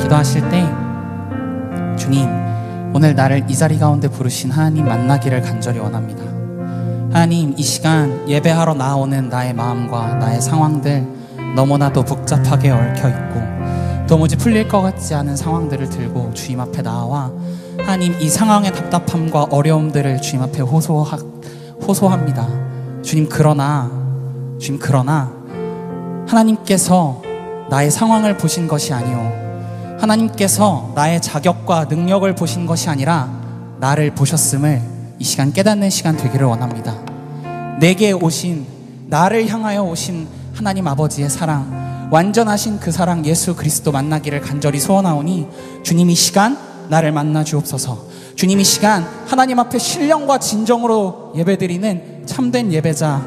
기도하실 때 주님, 오늘 나를 이 자리 가운데 부르신 하나님 만나기를 간절히 원합니다. 하나님, 이 시간 예배하러 나오는 나의 마음과 나의 상황들 너무나도 복잡하게 얽혀있고 도무지 풀릴 것 같지 않은 상황들을 들고 주님 앞에 나와 하나님, 이 상황의 답답함과 어려움들을 주님 앞에 호소합니다. 주님, 그러나 하나님께서 나의 상황을 보신 것이 아니오, 하나님께서 나의 자격과 능력을 보신 것이 아니라 나를 보셨음을 이 시간 깨닫는 시간 되기를 원합니다. 내게 오신, 나를 향하여 오신 하나님 아버지의 사랑, 완전하신 그 사랑 예수 그리스도 만나기를 간절히 소원하오니 주님, 이 시간 나를 만나 주옵소서. 주님, 이 시간 하나님 앞에 신령과 진정으로 예배드리는 참된 예배자,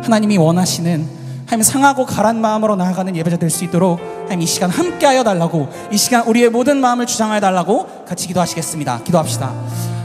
하나님이 원하시는 하나님 상하고 가란 마음으로 나아가는 예배자 될 수 있도록 하나님 이 시간 함께하여 달라고, 이 시간 우리의 모든 마음을 주장하여 달라고 같이 기도하시겠습니다. 기도합시다.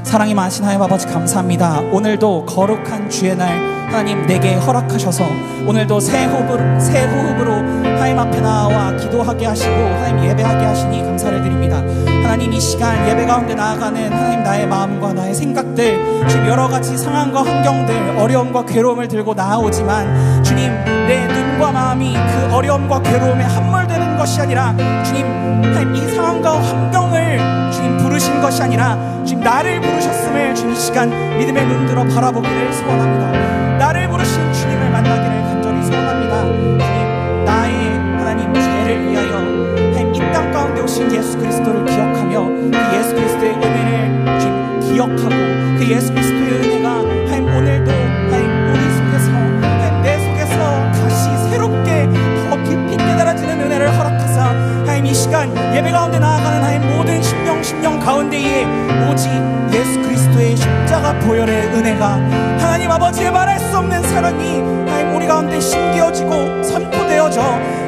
사랑이 많으신 하나님 아버지, 감사합니다. 오늘도 거룩한 주의 날 하나님 내게 허락하셔서 오늘도 새 호흡으로 하나님 앞에 나와 기도하게 하시고 하나님 예배하게 하시니 감사를 드립니다. 하나님, 이 시간 예배 가운데 나아가는 하나님 나의 마음과 나의 생각들, 주님 여러 가지 상황과 환경들, 어려움과 괴로움을 들고 나아오지만 주님, 내 눈과 마음이 그 어려움과 괴로움에 함몰되는 것이 아니라 주님, 하나님 이 상황과 환경을 주님 부르신 것이 아니라 주님 나를 부르셨음을 주님 이 시간 믿음의 눈들어 바라보기를 소원합니다. 나를 부르신 주님을 만나기를 간절히 소원합니다. 주님, 나의 하나님 죄를 위하여 하나님 이 땅 가운데 오신 예수 그리스도를 기억하며 그 예수 그리스도의 은혜를 주님 기억하고 그 예수 그리스도의 은혜가 하나님 오늘도 하나님 우리 속에서 하나님 내 속에서 다시 새롭게 더 깊이 깨달아지는 은혜를 허락하사 하나님 이 시간 예배 가운데 나아가는 하나님 모든 심령 가운데에 오직 예수 그리스도의 십자가 보혈의 은혜가 하나님 아버지의 말할 수 없는 사랑이 하나님 우리 가운데 심겨지고 선포되어져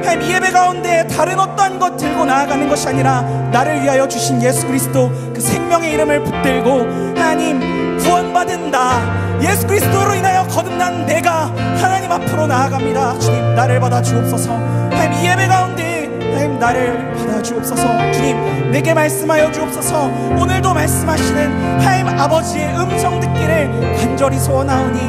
하나님 이 예배 가운데 다른 어떠한 것 들고 나아가는 것이 아니라 나를 위하여 주신 예수 그리스도 그 생명의 이름을 붙들고 하나님 구원받은 나 예수 그리스도로 인하여 거듭난 내가 하나님 앞으로 나아갑니다. 주님, 나를 받아 주옵소서. 하나님 이 예배 가운데 하나님 나를 받아 주옵소서. 주님, 내게 말씀하여 주옵소서. 오늘도 말씀하시는 하나님 아버지의 음성 듣기를 간절히 소원하오니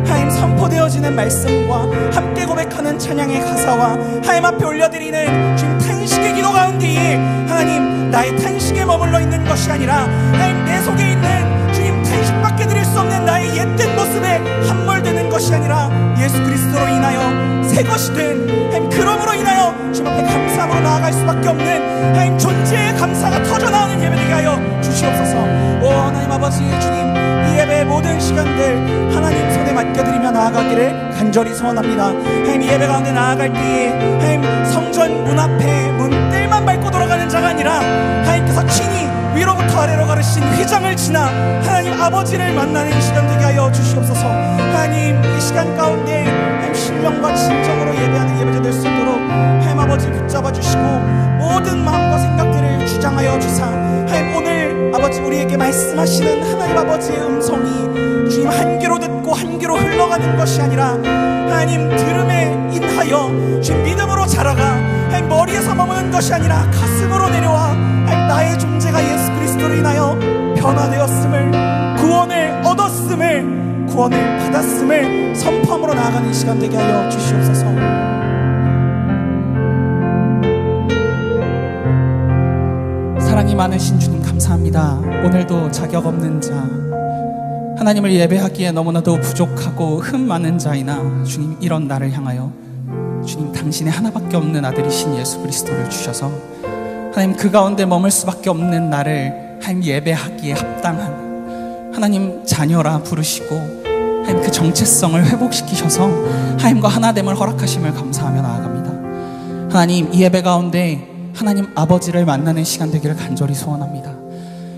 하나님 선포되어지는 말씀과 함께 고백하는 찬양의 가사와 하나님 앞에 올려드리는 주님 탄식의 기도 가운데에 하나님 나의 탄식에 머물러 있는 것이 아니라 하나님 내 속에 있는 주님 탄식밖에 드릴 수 없는 나의 옛된 모습에 함몰되는 것이 아니라 예수 그리스도로 인하여 새 것이 된 하나님 그러므로 인하여 주님 앞에 감사함으로 나아갈 수밖에 없는 하나님 존재의 감사가 터져나오는 예배 되게 하여 주시옵소서. 오 하나님 아버지, 주님 이 예배의 모든 시간들 하나님 손에 맡겨드리며 나아가기를 간절히 소원합니다. 하나님 이 예배 가운데 나아갈 때에 하나님 성전 문 앞에 문들만 밟고 돌아가는 자가 아니라 하나님께서 친히 위로부터 아래로 가르신 휘장을 지나 하나님 아버지를 만나는 시간 되게 하여 주시옵소서. 하나님 이 시간 가운데 하나님 신령과 진정으로 예배하는 예배자 될 수 있도록 하나님 아버지 붙잡아 주시고 모든 마음과 생각들을 주장하여 주사 하나님 오늘 아버지 우리에게 말씀하시는 하나님 아버지의 음성이 주님 한 귀로 듣고 한 귀로 흘러가는 것이 아니라 하나님 들음에 인하여 주님 믿음으로 자라가 하나님 머리에서 머무는 것이 아니라 가슴으로 내려와 하나님 나의 존재가 예수 그리스도로 인하여 변화되었음을, 구원을 얻었음을, 구원을 받았음을 선포함으로 나아가는 시간 되게 하여 주시옵소서. 사랑이 많으신 주님 감사합니다. 오늘도 자격 없는 자, 하나님을 예배하기에 너무나도 부족하고 흠 많은 자이나 주님 이런 나를 향하여 주님 당신의 하나밖에 없는 아들이신 예수 그리스도를 주셔서 하나님 그 가운데 머물 수밖에 없는 나를 하나님 예배하기에 합당한 하나님 자녀라 부르시고 하나님 그 정체성을 회복시키셔서 하나님과 하나됨을 허락하심을 감사하며 나아갑니다. 하나님 이 예배 가운데 하나님 아버지를 만나는 시간 되기를 간절히 소원합니다.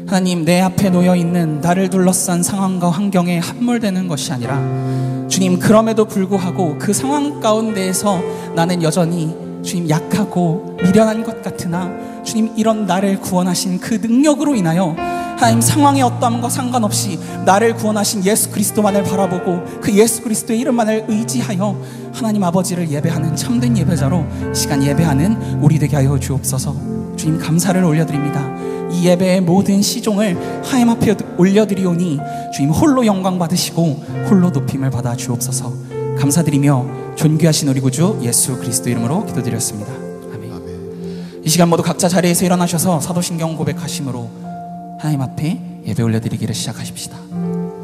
하나님 내 앞에 놓여있는 나를 둘러싼 상황과 환경에 함몰되는 것이 아니라 주님 그럼에도 불구하고 그 상황 가운데에서 나는 여전히 주님 약하고 미련한 것 같으나 주님 이런 나를 구원하신 그 능력으로 인하여 하나님, 상황의 어떠함과 상관없이 나를 구원하신 예수 그리스도만을 바라보고 그 예수 그리스도의 이름만을 의지하여 하나님 아버지를 예배하는 참된 예배자로 시간 예배하는 우리 되게 하여 주옵소서. 주님, 감사를 올려드립니다. 이 예배의 모든 시종을 하나님 앞에 올려드리오니 주님 홀로 영광 받으시고 홀로 높임을 받아 주옵소서. 감사드리며 존귀하신 우리 구주 예수 그리스도 이름으로 기도드렸습니다. 아멘. 이 시간 모두 각자 자리에서 일어나셔서 사도신경 고백하심으로 하나님 앞에 예배 올려드리기를 시작하십시다.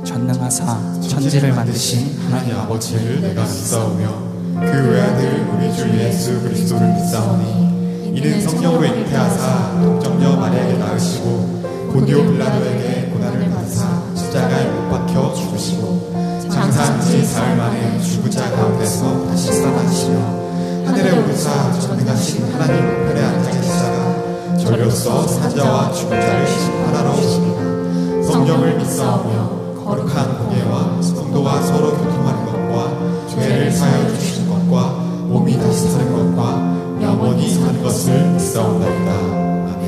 전능하사 천지를 만드신 하나님 아버지를 내가 믿사오며 그 외아들 우리 주 예수 그리스도를 믿사오니 이는 성령으로 잉태하사 동정녀 마리아에게 낳으시고 본디오 빌라도에게 고난을 받으사 십자가에 못 박혀 죽으시고 장사한 지 사흘 만에 죽은 자 가운데서 다시 살아나시며 하늘에 오르사 전능하신 하나님 우편에 앉아 계시다가 저리로서 산자와 죽은 자를 심판하러 오시니라. 성령을 믿사오며 거룩한 공예와 성도와 서로 교통하는 것과 죄를 사하여 주시는 것과 몸이 다시 사는 것과 영원히 사는 것을 믿사옵나이다. 아멘.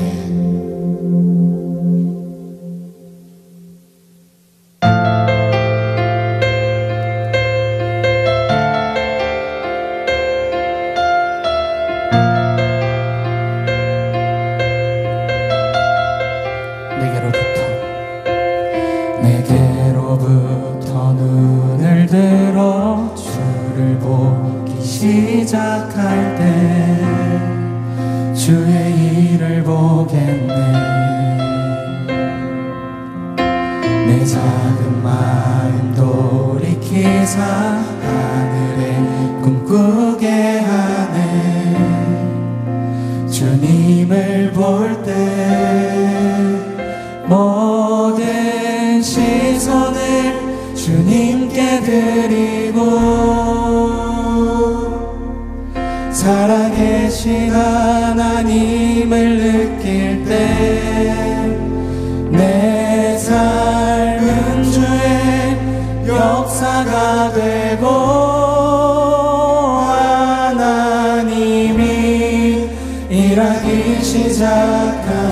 내게로부터 눈을 들어 주를 보기 시작할 때 주의 일을 보겠네. 내 작은 마음 돌이키사 하늘에 꿈꾸게 하네. 주님을 볼 때 모든 시선을 주님께 드리고 살아계신 하나님을 느낄 때 내 삶은 주의 역사가 되고 하나님이 일하기 시작하네.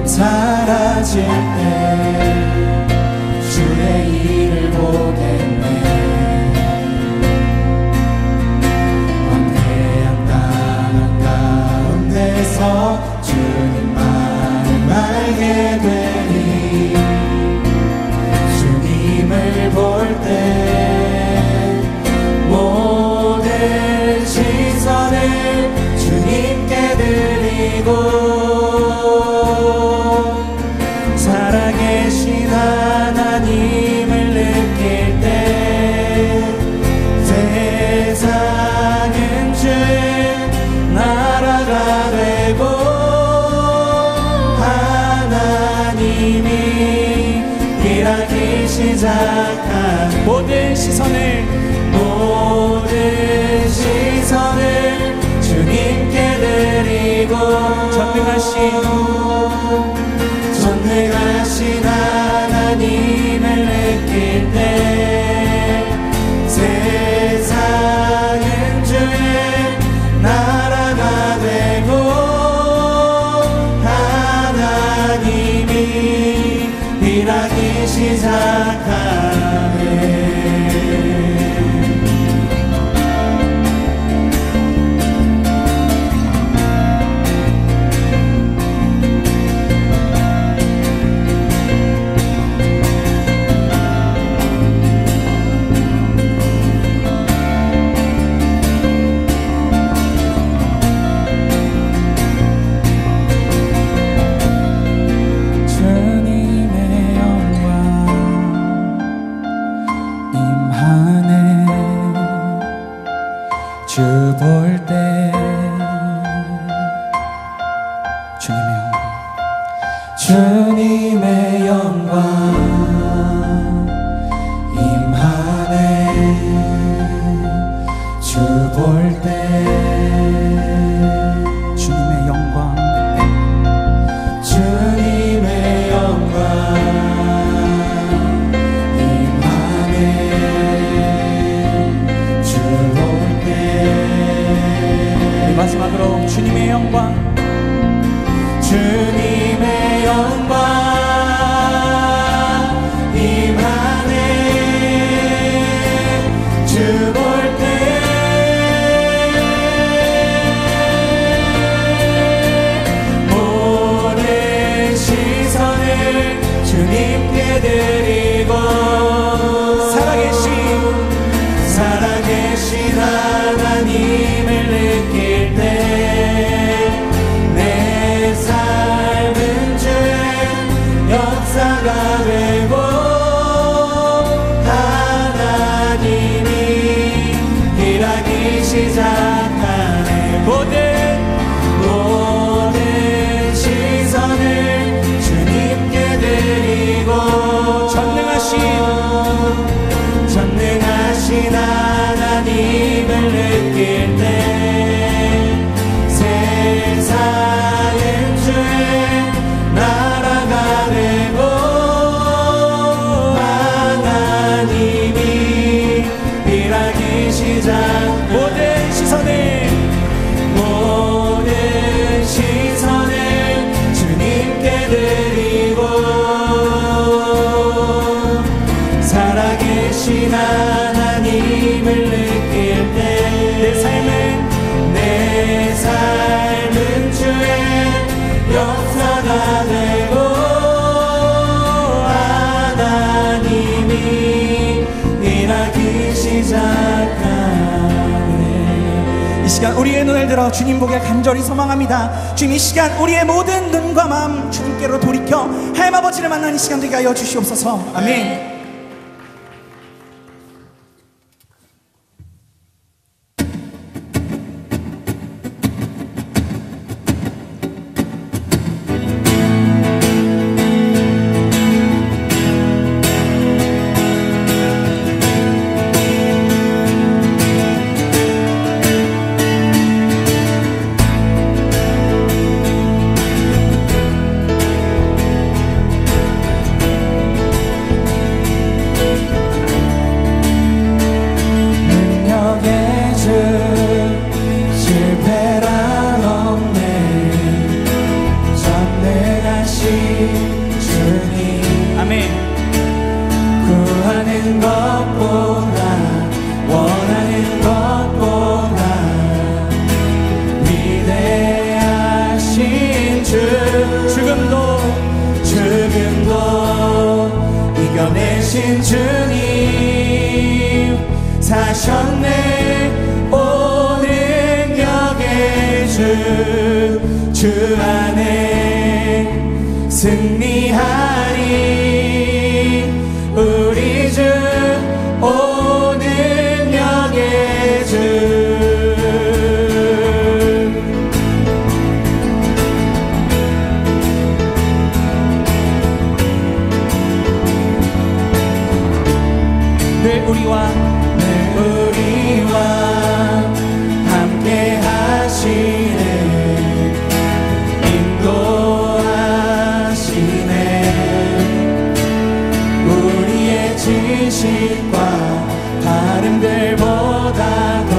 사라질 때 주의 일을 보겠네. 황폐한 땅 가운데서 주님만을 알게 되니 주님을 볼 때 모든 시선을 주님께 드리고 살아계신 하나님을 느낄 때 세상은 주의 나라가 되고 하나님이 일하기 시작한 모든 시선을 주님께 드리고 전능하신 하나님을 느낄 때 세상은 주의 나라가 되고 하나님이 일하기 시작하네. 주 볼 때 주님의 영광 임하네. 주 볼 때 주님의 영광 주님의 영광 임하네. 주 볼 때 모든 시선을 주님께 드리고 살아계신 하나님을 느낄 때 내 삶은 주의 역사가 되고 하나님이 일하기 시작하네. 모든 시선을 주님께 드리고 전능하신 하나님을 느낄 때 세상은 주의 나라가 되고 하나님이 일하기 시작. 모든 시선을 주님께 드리고 살아계신 하나님을 느낄 때 내 삶은 주의 역사가 되고 하나님이 일하기 시작하네. 이 시간 우리의 눈을 들어 주님 보길 간절히 소망합니다. 주님, 이 시간 우리의 모든 눈과 마음 주님께로 돌이켜 하나님 아버지를 만나는 이 시간 되게 하여 주시옵소서. 아멘. 이겨내신 주님 사셨네. 오는 역의 주 안에 승리하리. 우리 주 오는 역의 주 우리와 함께 하시네. 인도하시네. 우리의 지식과 바른들보다 더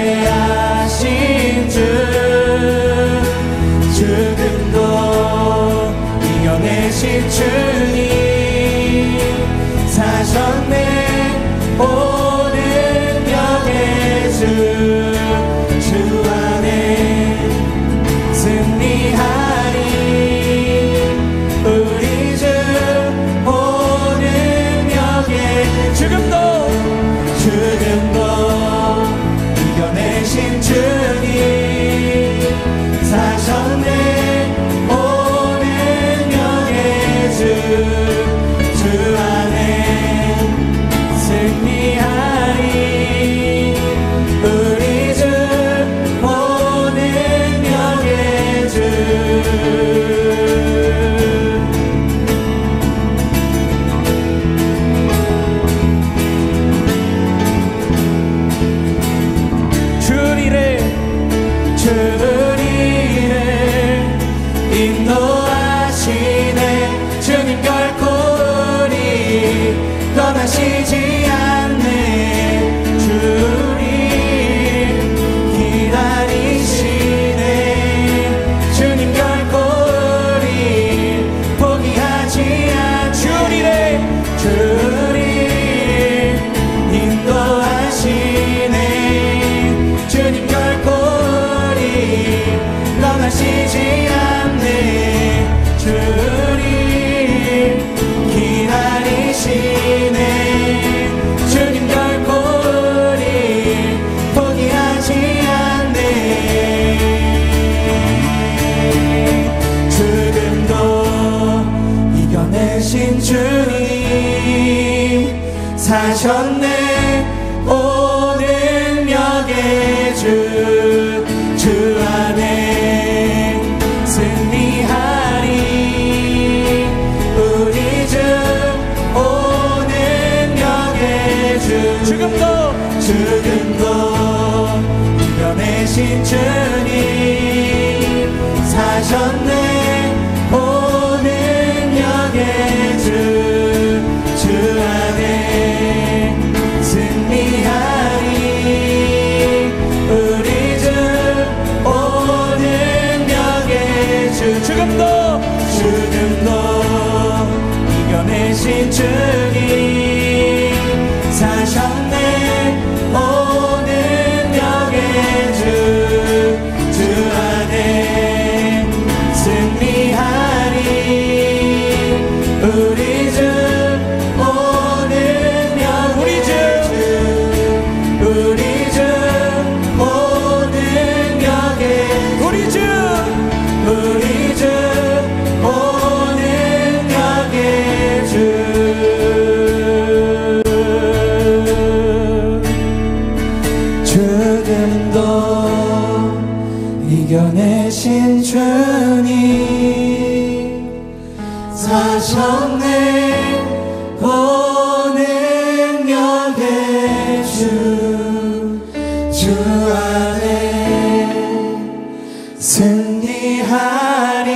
위대하신 주 죽음도 이겨내신 주님 사셨네. 오는 역의 주 안에 승리하리. 우리 주 오는 역의 죽음도 이겨내신 주님 사셨네. 오는 역의 주 안에 승리하리. 우리 주 오는 역의 주 주리를 인도하시네. 주님 결코 우리 떠나시지 않네. 주를 기다려 주 안에 승리하리. 우리 주 오는 영의 주 죽음도 이겨내신 주님 사셨네. 오는 영의 주 안에 승리하리. 우리 주 오는 영의 주 죽음도 이겨내신 주님 사셨네. 오는 영의 주 안에 승리하리. 우리 주 오는 영의 주 우리 주 오는 영의 우리 주 오는 영의 주 죽음도 이겨내신 주님 사셨네. 오는 영의 주 안에 승리하리.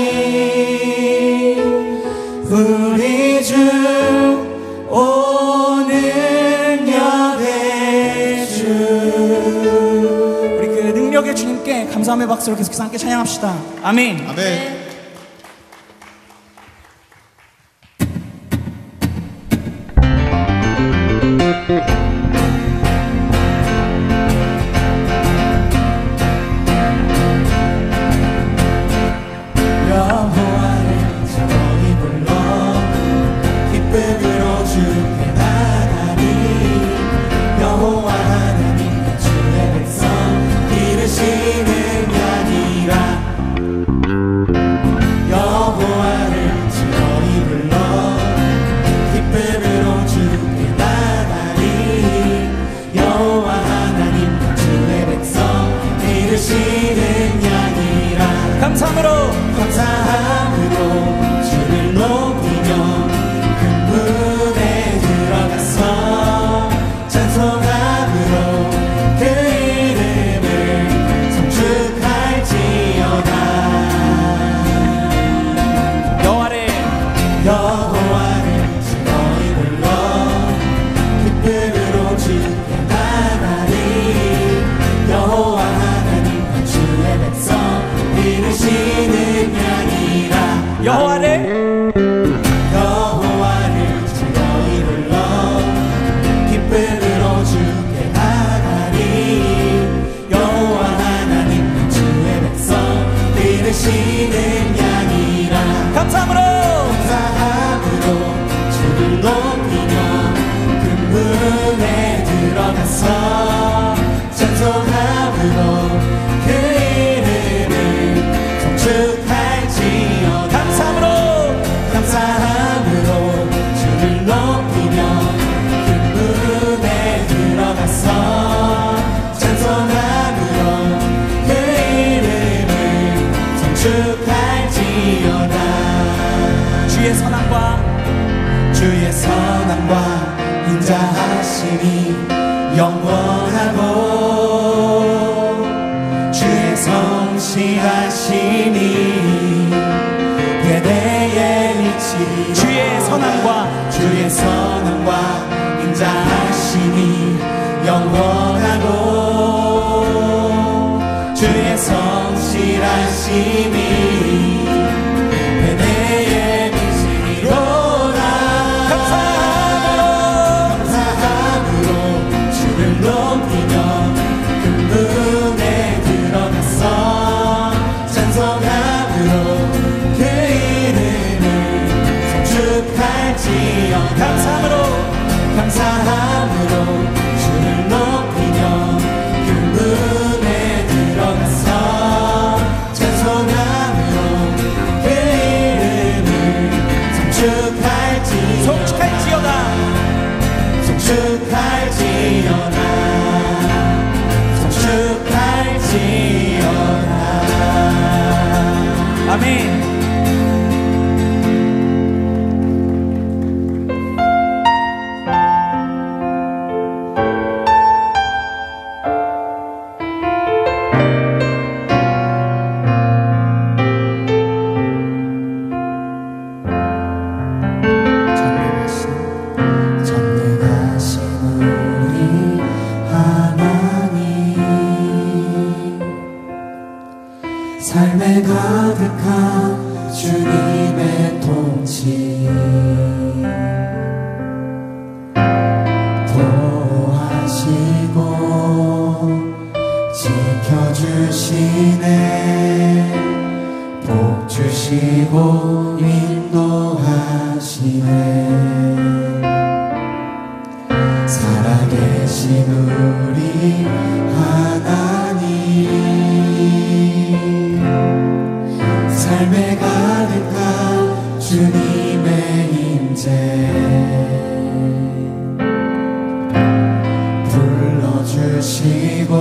우리 주 오는 영의 주. 우리 그 능력의 주님께 감사함의 박수로 계속해서 함께 찬양합시다. 아멘. 아멘. 여호와를 저희 불러 기쁨으로 주께 나가리. 여호와 하나님 주의 백성 기르시는 양이라. 여호와를 저희 불러 기쁨으로 주께 나가리. 여호와 하나님 주의 백성 기르시는 양이라. 감사함으로 주를 높이며 큰 문에 들어가서 찬송함으로 그 이름을 송축할지어다. 여호와를 너희 불러 기쁨으로 주께 나가리. 여호와 하나님 주의 백성 이르시는 양이라. 여호와를 너희 불러 기쁨으로 주께 나가리. 여호와 하나님 주의 백성 이르시는 양이라. 감사함으로 주를 높이며 큰 문에 들어가서 찬송함으로 그 이름을 송축할지어다. 감사함으로 주를 높이며 큰 문에 들어가서 찬송함으로 그 이름을 송축할지어다. 주의 선함과 인자하심이 영원하고 주의 성실하심이 대대에 미치리. 주의 선함과 인자하심이 영원하고 주의 성실하심이 대대에 미치리로다. 감사함으로 주를 높이며 큰 문에 들어가서 찬송함으로 그 이름을 송축할지어다. 감사함으로 주를 높이며 그 문에 들어가서 찬송함으로 아멘. 전능하신 우리 하나님, 삶에 가득한 주님의 통치 보호하시고 지켜주시네, 복 주시고 인도하시네. 살아계신 우리 하나님, 삶에 가득한 주님의 임재 불러주시고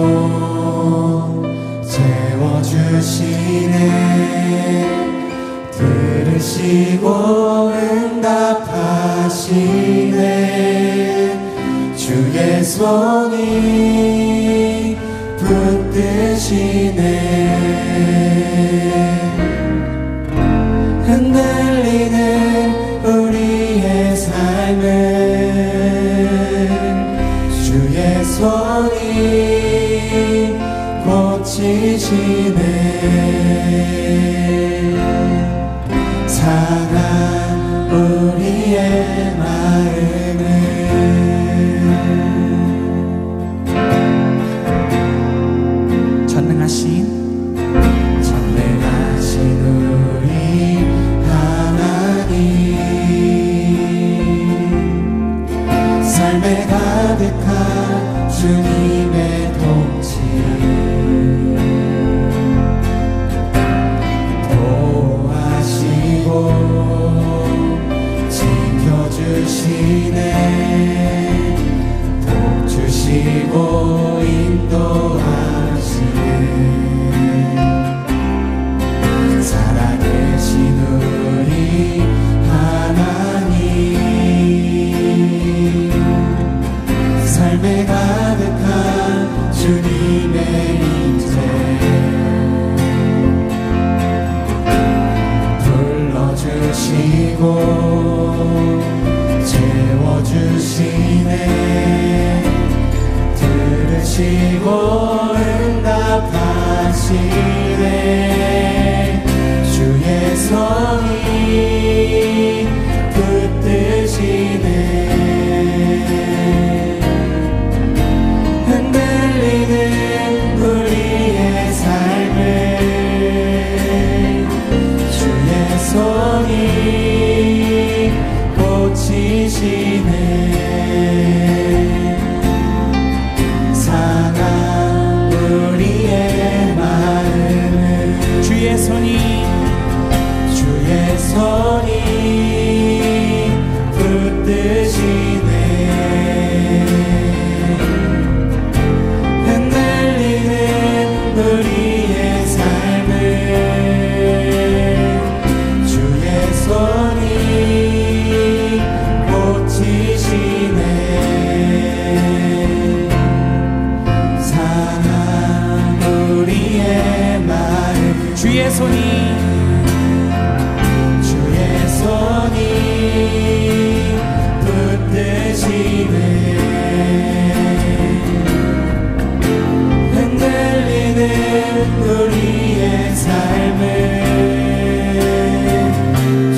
채워주시네, 들으시고 응답하시네. 주의 손이 붙드시네, 흔들리는 우리의 삶을 주의 손이 고치시네. 상한 우리의 마음을 전능하신 우리 하나님, 삶에 가득한 주님의 통치 보호하시고 지켜주시네, 복 주시고 인도하시네. 살아계신 우리 하나님, 삶에 가득한 주님의 임재 불러주시고 채워주시네, 들으시고 응답하시네. 주의 손이 붙드시네, 흔들리는 우리의 삶을 주의 손이 고치시네. 상한 우리의 마음을 주의 손이 붙드시네, 흔들리는 우리의 삶을 주의 손이 고치시네. 상한 우리의 마음 주의 손이 붙드시네, 흔들리는 우리의 삶을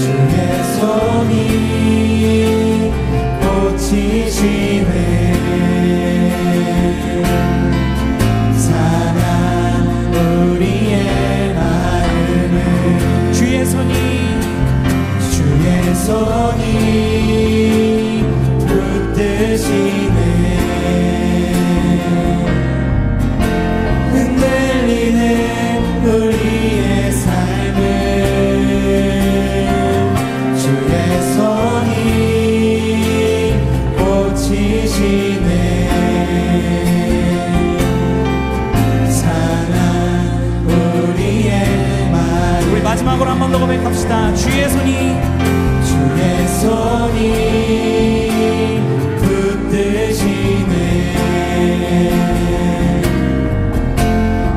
주의 손이 고치시네. 사랑 우리의 마음을 마지막으로 한 번 더 고백합시다. 주의 손이 붙드시네.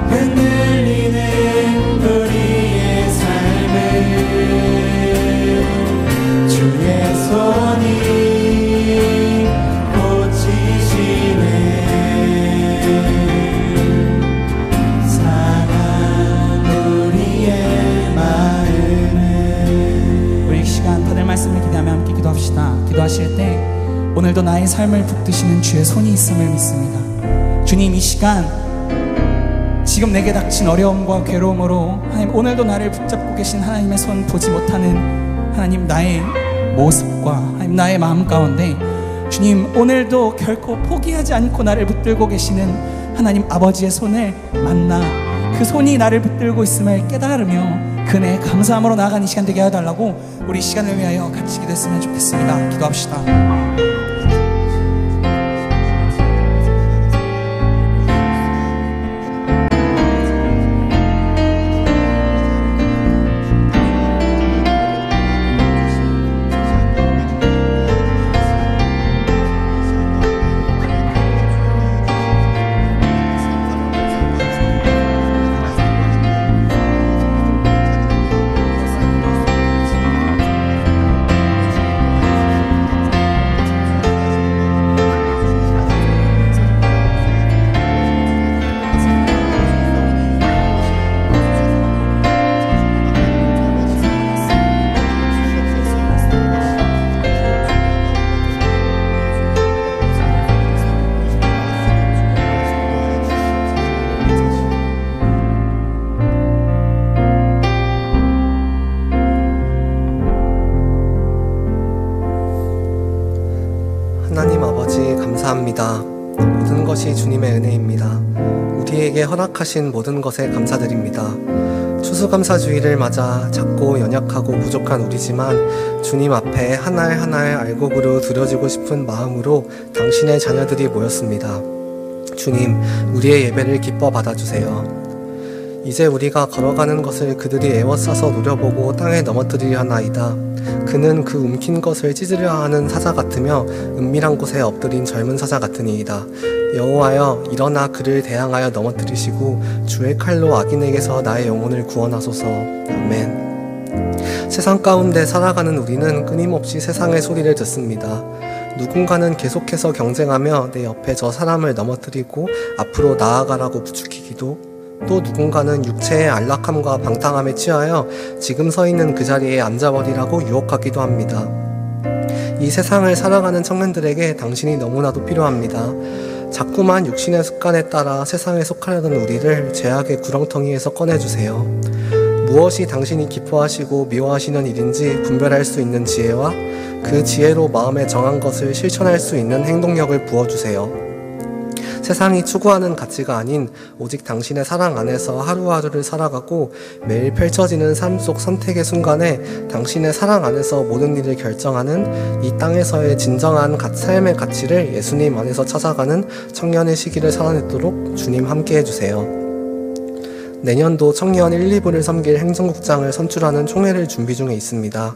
흔들리는 우리의 삶을 주의 손이 고치시네. 상한 우리의 마음을. 우리 이 시간 다들 말씀을 기대하며 함께 기도합시다. 기도하실 때 오늘도 나의 삶을 붙드시는 주의 손이 있음을 믿습니다. 주님, 이 시간 지금 내게 닥친 어려움과 괴로움으로 하나님, 오늘도 나를 붙잡고 계신 하나님의 손 보지 못하는 하나님, 나의 모습과 하나님, 나의 마음 가운데 주님, 오늘도 결코 포기하지 않고 나를 붙들고 계시는 하나님 아버지의 손을 만나 그 손이 나를 붙들고 있음을 깨달으며 그 은혜에 감사함으로 나아가는 이 시간 되게 해달라고 우리 시간을 위하여 같이 기도했으면 좋겠습니다. 기도합시다. 하나님 아버지 감사합니다. 모든 것이 주님의 은혜입니다. 우리에게 허락하신 모든 것에 감사드립니다. 추수감사주의를 맞아 작고 연약하고 부족한 우리지만 주님 앞에 하나에 하나에 알곡으로 드려지고 싶은 마음으로 당신의 자녀들이 모였습니다. 주님, 우리의 예배를 기뻐 받아주세요. 이제 우리가 걸어가는 것을 그들이 애워싸서 노려보고 땅에 넘어뜨리려 하나이다. 그는 그 움킨 것을 찢으려 하는 사자 같으며 은밀한 곳에 엎드린 젊은 사자 같으니이다. 여호와여, 일어나 그를 대항하여 넘어뜨리시고 주의 칼로 악인에게서 나의 영혼을 구원하소서. 아멘. 세상 가운데 살아가는 우리는 끊임없이 세상의 소리를 듣습니다. 누군가는 계속해서 경쟁하며 내 옆에 저 사람을 넘어뜨리고 앞으로 나아가라고 부추기기도, 또 누군가는 육체의 안락함과 방탕함에 취하여 지금 서 있는 그 자리에 앉아버리라고 유혹하기도 합니다. 이 세상을 살아가는 청년들에게 당신이 너무나도 필요합니다. 자꾸만 육신의 습관에 따라 세상에 속하려던 우리를 죄악의 구렁텅이에서 꺼내주세요. 무엇이 당신이 기뻐하시고 미워하시는 일인지 분별할 수 있는 지혜와 그 지혜로 마음에 정한 것을 실천할 수 있는 행동력을 부어주세요. 세상이 추구하는 가치가 아닌 오직 당신의 사랑 안에서 하루하루를 살아가고 매일 펼쳐지는 삶 속 선택의 순간에 당신의 사랑 안에서 모든 일을 결정하는 이 땅에서의 진정한 삶의 가치를 예수님 안에서 찾아가는 청년의 시기를 살아내도록 주님 함께 해주세요. 내년도 청년 1, 2부를 섬길 행정국장을 선출하는 총회를 준비 중에 있습니다.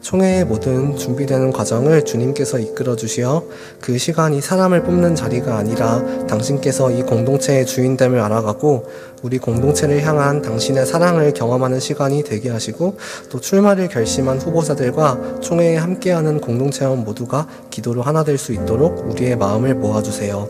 총회의 모든 준비되는 과정을 주님께서 이끌어 주시어 그 시간이 사람을 뽑는 자리가 아니라 당신께서 이 공동체의 주인됨을 알아가고 우리 공동체를 향한 당신의 사랑을 경험하는 시간이 되게 하시고, 또 출마를 결심한 후보자들과 총회에 함께하는 공동체원 모두가 기도로 하나 될 수 있도록 우리의 마음을 모아주세요.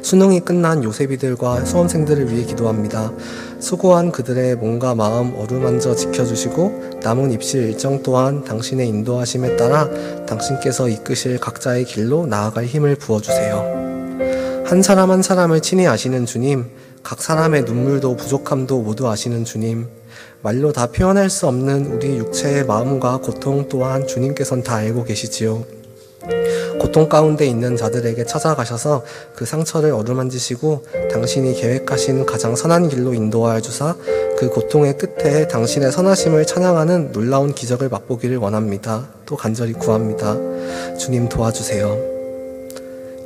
수능이 끝난 요셉이들과 수험생들을 위해 기도합니다. 수고한 그들의 몸과 마음 어루만져 지켜주시고 남은 입시 일정 또한 당신의 인도하심에 따라 당신께서 이끄실 각자의 길로 나아갈 힘을 부어주세요. 한 사람 한 사람을 친히 아시는 주님, 각 사람의 눈물도 부족함도 모두 아시는 주님, 말로 다 표현할 수 없는 우리 육체의 마음과 고통 또한 주님께서는 다 알고 계시지요. 고통 가운데 있는 자들에게 찾아가셔서 그 상처를 어루만지시고 당신이 계획하신 가장 선한 길로 인도하여 주사 그 고통의 끝에 당신의 선하심을 찬양하는 놀라운 기적을 맛보기를 원합니다. 또 간절히 구합니다. 주님 도와주세요.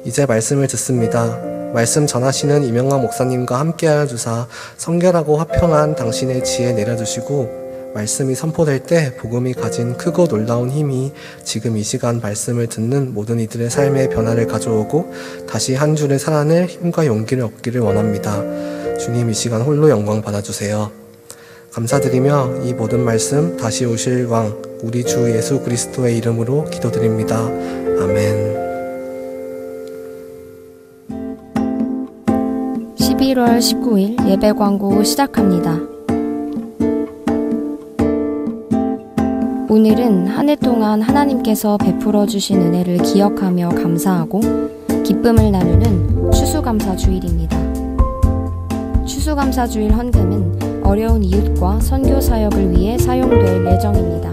이제 말씀을 듣습니다. 말씀 전하시는 이명환 목사님과 함께하여 주사 성결하고 화평한 당신의 지혜 내려주시고 말씀이 선포될 때 복음이 가진 크고 놀라운 힘이 지금 이 시간 말씀을 듣는 모든 이들의 삶에 변화를 가져오고 다시 한 주를 살아낼 힘과 용기를 얻기를 원합니다. 주님, 이 시간 홀로 영광 받아주세요. 감사드리며 이 모든 말씀 다시 오실 왕 우리 주 예수 그리스도의 이름으로 기도드립니다. 아멘. 11월 19일 예배 광고 시작합니다. 오늘은 한 해 동안 하나님께서 베풀어 주신 은혜를 기억하며 감사하고 기쁨을 나누는 추수감사주일입니다. 추수감사주일 헌금은 어려운 이웃과 선교 사역을 위해 사용될 예정입니다.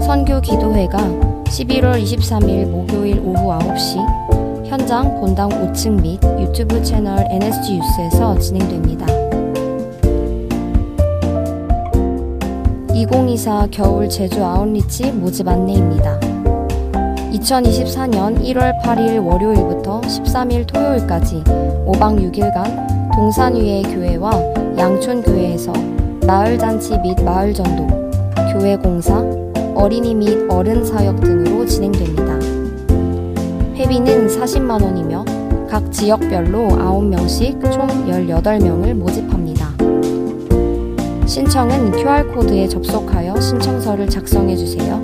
선교 기도회가 11월 23일 목요일 오후 9시 현장 본당 5층 및 유튜브 채널 NSG 뉴스에서 진행됩니다. 2024 겨울 제주 아웃리치 모집 안내입니다. 2024년 1월 8일 월요일부터 13일 토요일까지 5박 6일간 동산 위의 교회와 양촌교회에서 마을잔치 및 마을전도, 교회 공사, 어린이 및 어른 사역 등으로 진행됩니다. 회비는 40만원이며 각 지역별로 9명씩 총 18명을 모집합니다. 신청은 QR코드에 접속하여 신청서를 작성해주세요.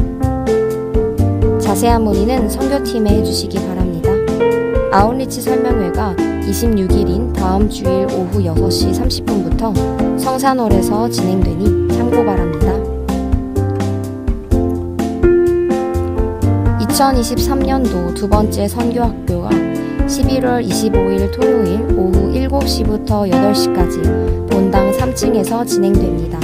자세한 문의는 선교팀에 해주시기 바랍니다. 아웃리치 설명회가 26일인 다음 주일 오후 6시 30분부터 성산홀에서 진행되니 참고 바랍니다. 2023년도 두 번째 선교학교가 11월 25일 토요일 오후 7시부터 8시까지 본당 3층에서 진행됩니다.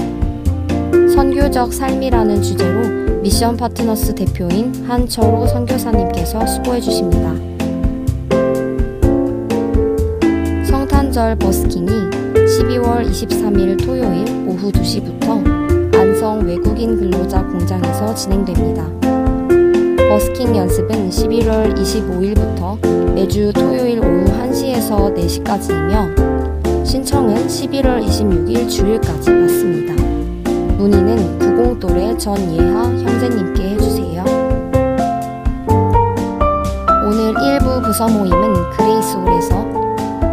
선교적 삶이라는 주제로 미션 파트너스 대표인 한철호 선교사님께서 수고해 주십니다. 성탄절 버스킹이 12월 23일 토요일 오후 2시부터 안성 외국인 근로자 공장에서 진행됩니다. 버스킹 연습은 11월 25일부터 매주 토요일 오후 1시에서 4시까지이며 신청은 11월 26일 주일까지 받습니다. 문의는 90또래 전예하 형제님께 해주세요. 오늘 1부 부서 모임은 그레이스홀에서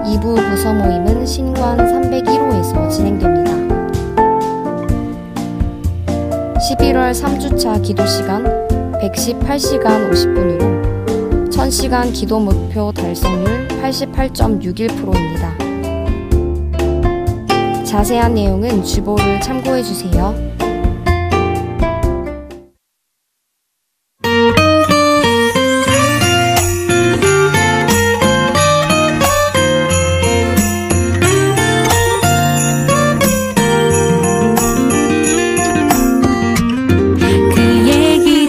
2부 부서 모임은 신관 301호에서 진행됩니다. 11월 3주차 기도시간 118시간 50분으로 1000시간 기도 목표 달성률 88.61%입니다. 자세한 내용은 주보를 참고해주세요.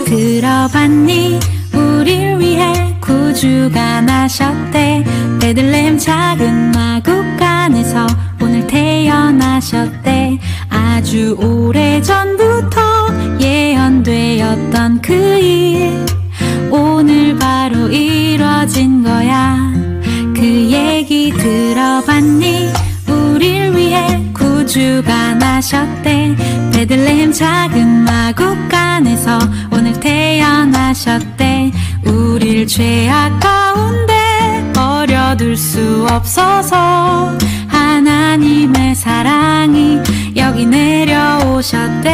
들어봤니? 우릴 위해 구주가 나셨대. 베들레헴 작은 마국간에서 오늘 태어나셨대. 아주 오래전부터 예언되었던 그 일 오늘 바로 이뤄진 거야. 그 얘기 들어봤니? 우릴 위해 구주가 나셨대. 베들레헴 작은 마국간에서 오늘 태어나셨대. 우릴 죄악 가운데 버려둘 수 없어서 하나님의 사랑이 여기 내려오셨대.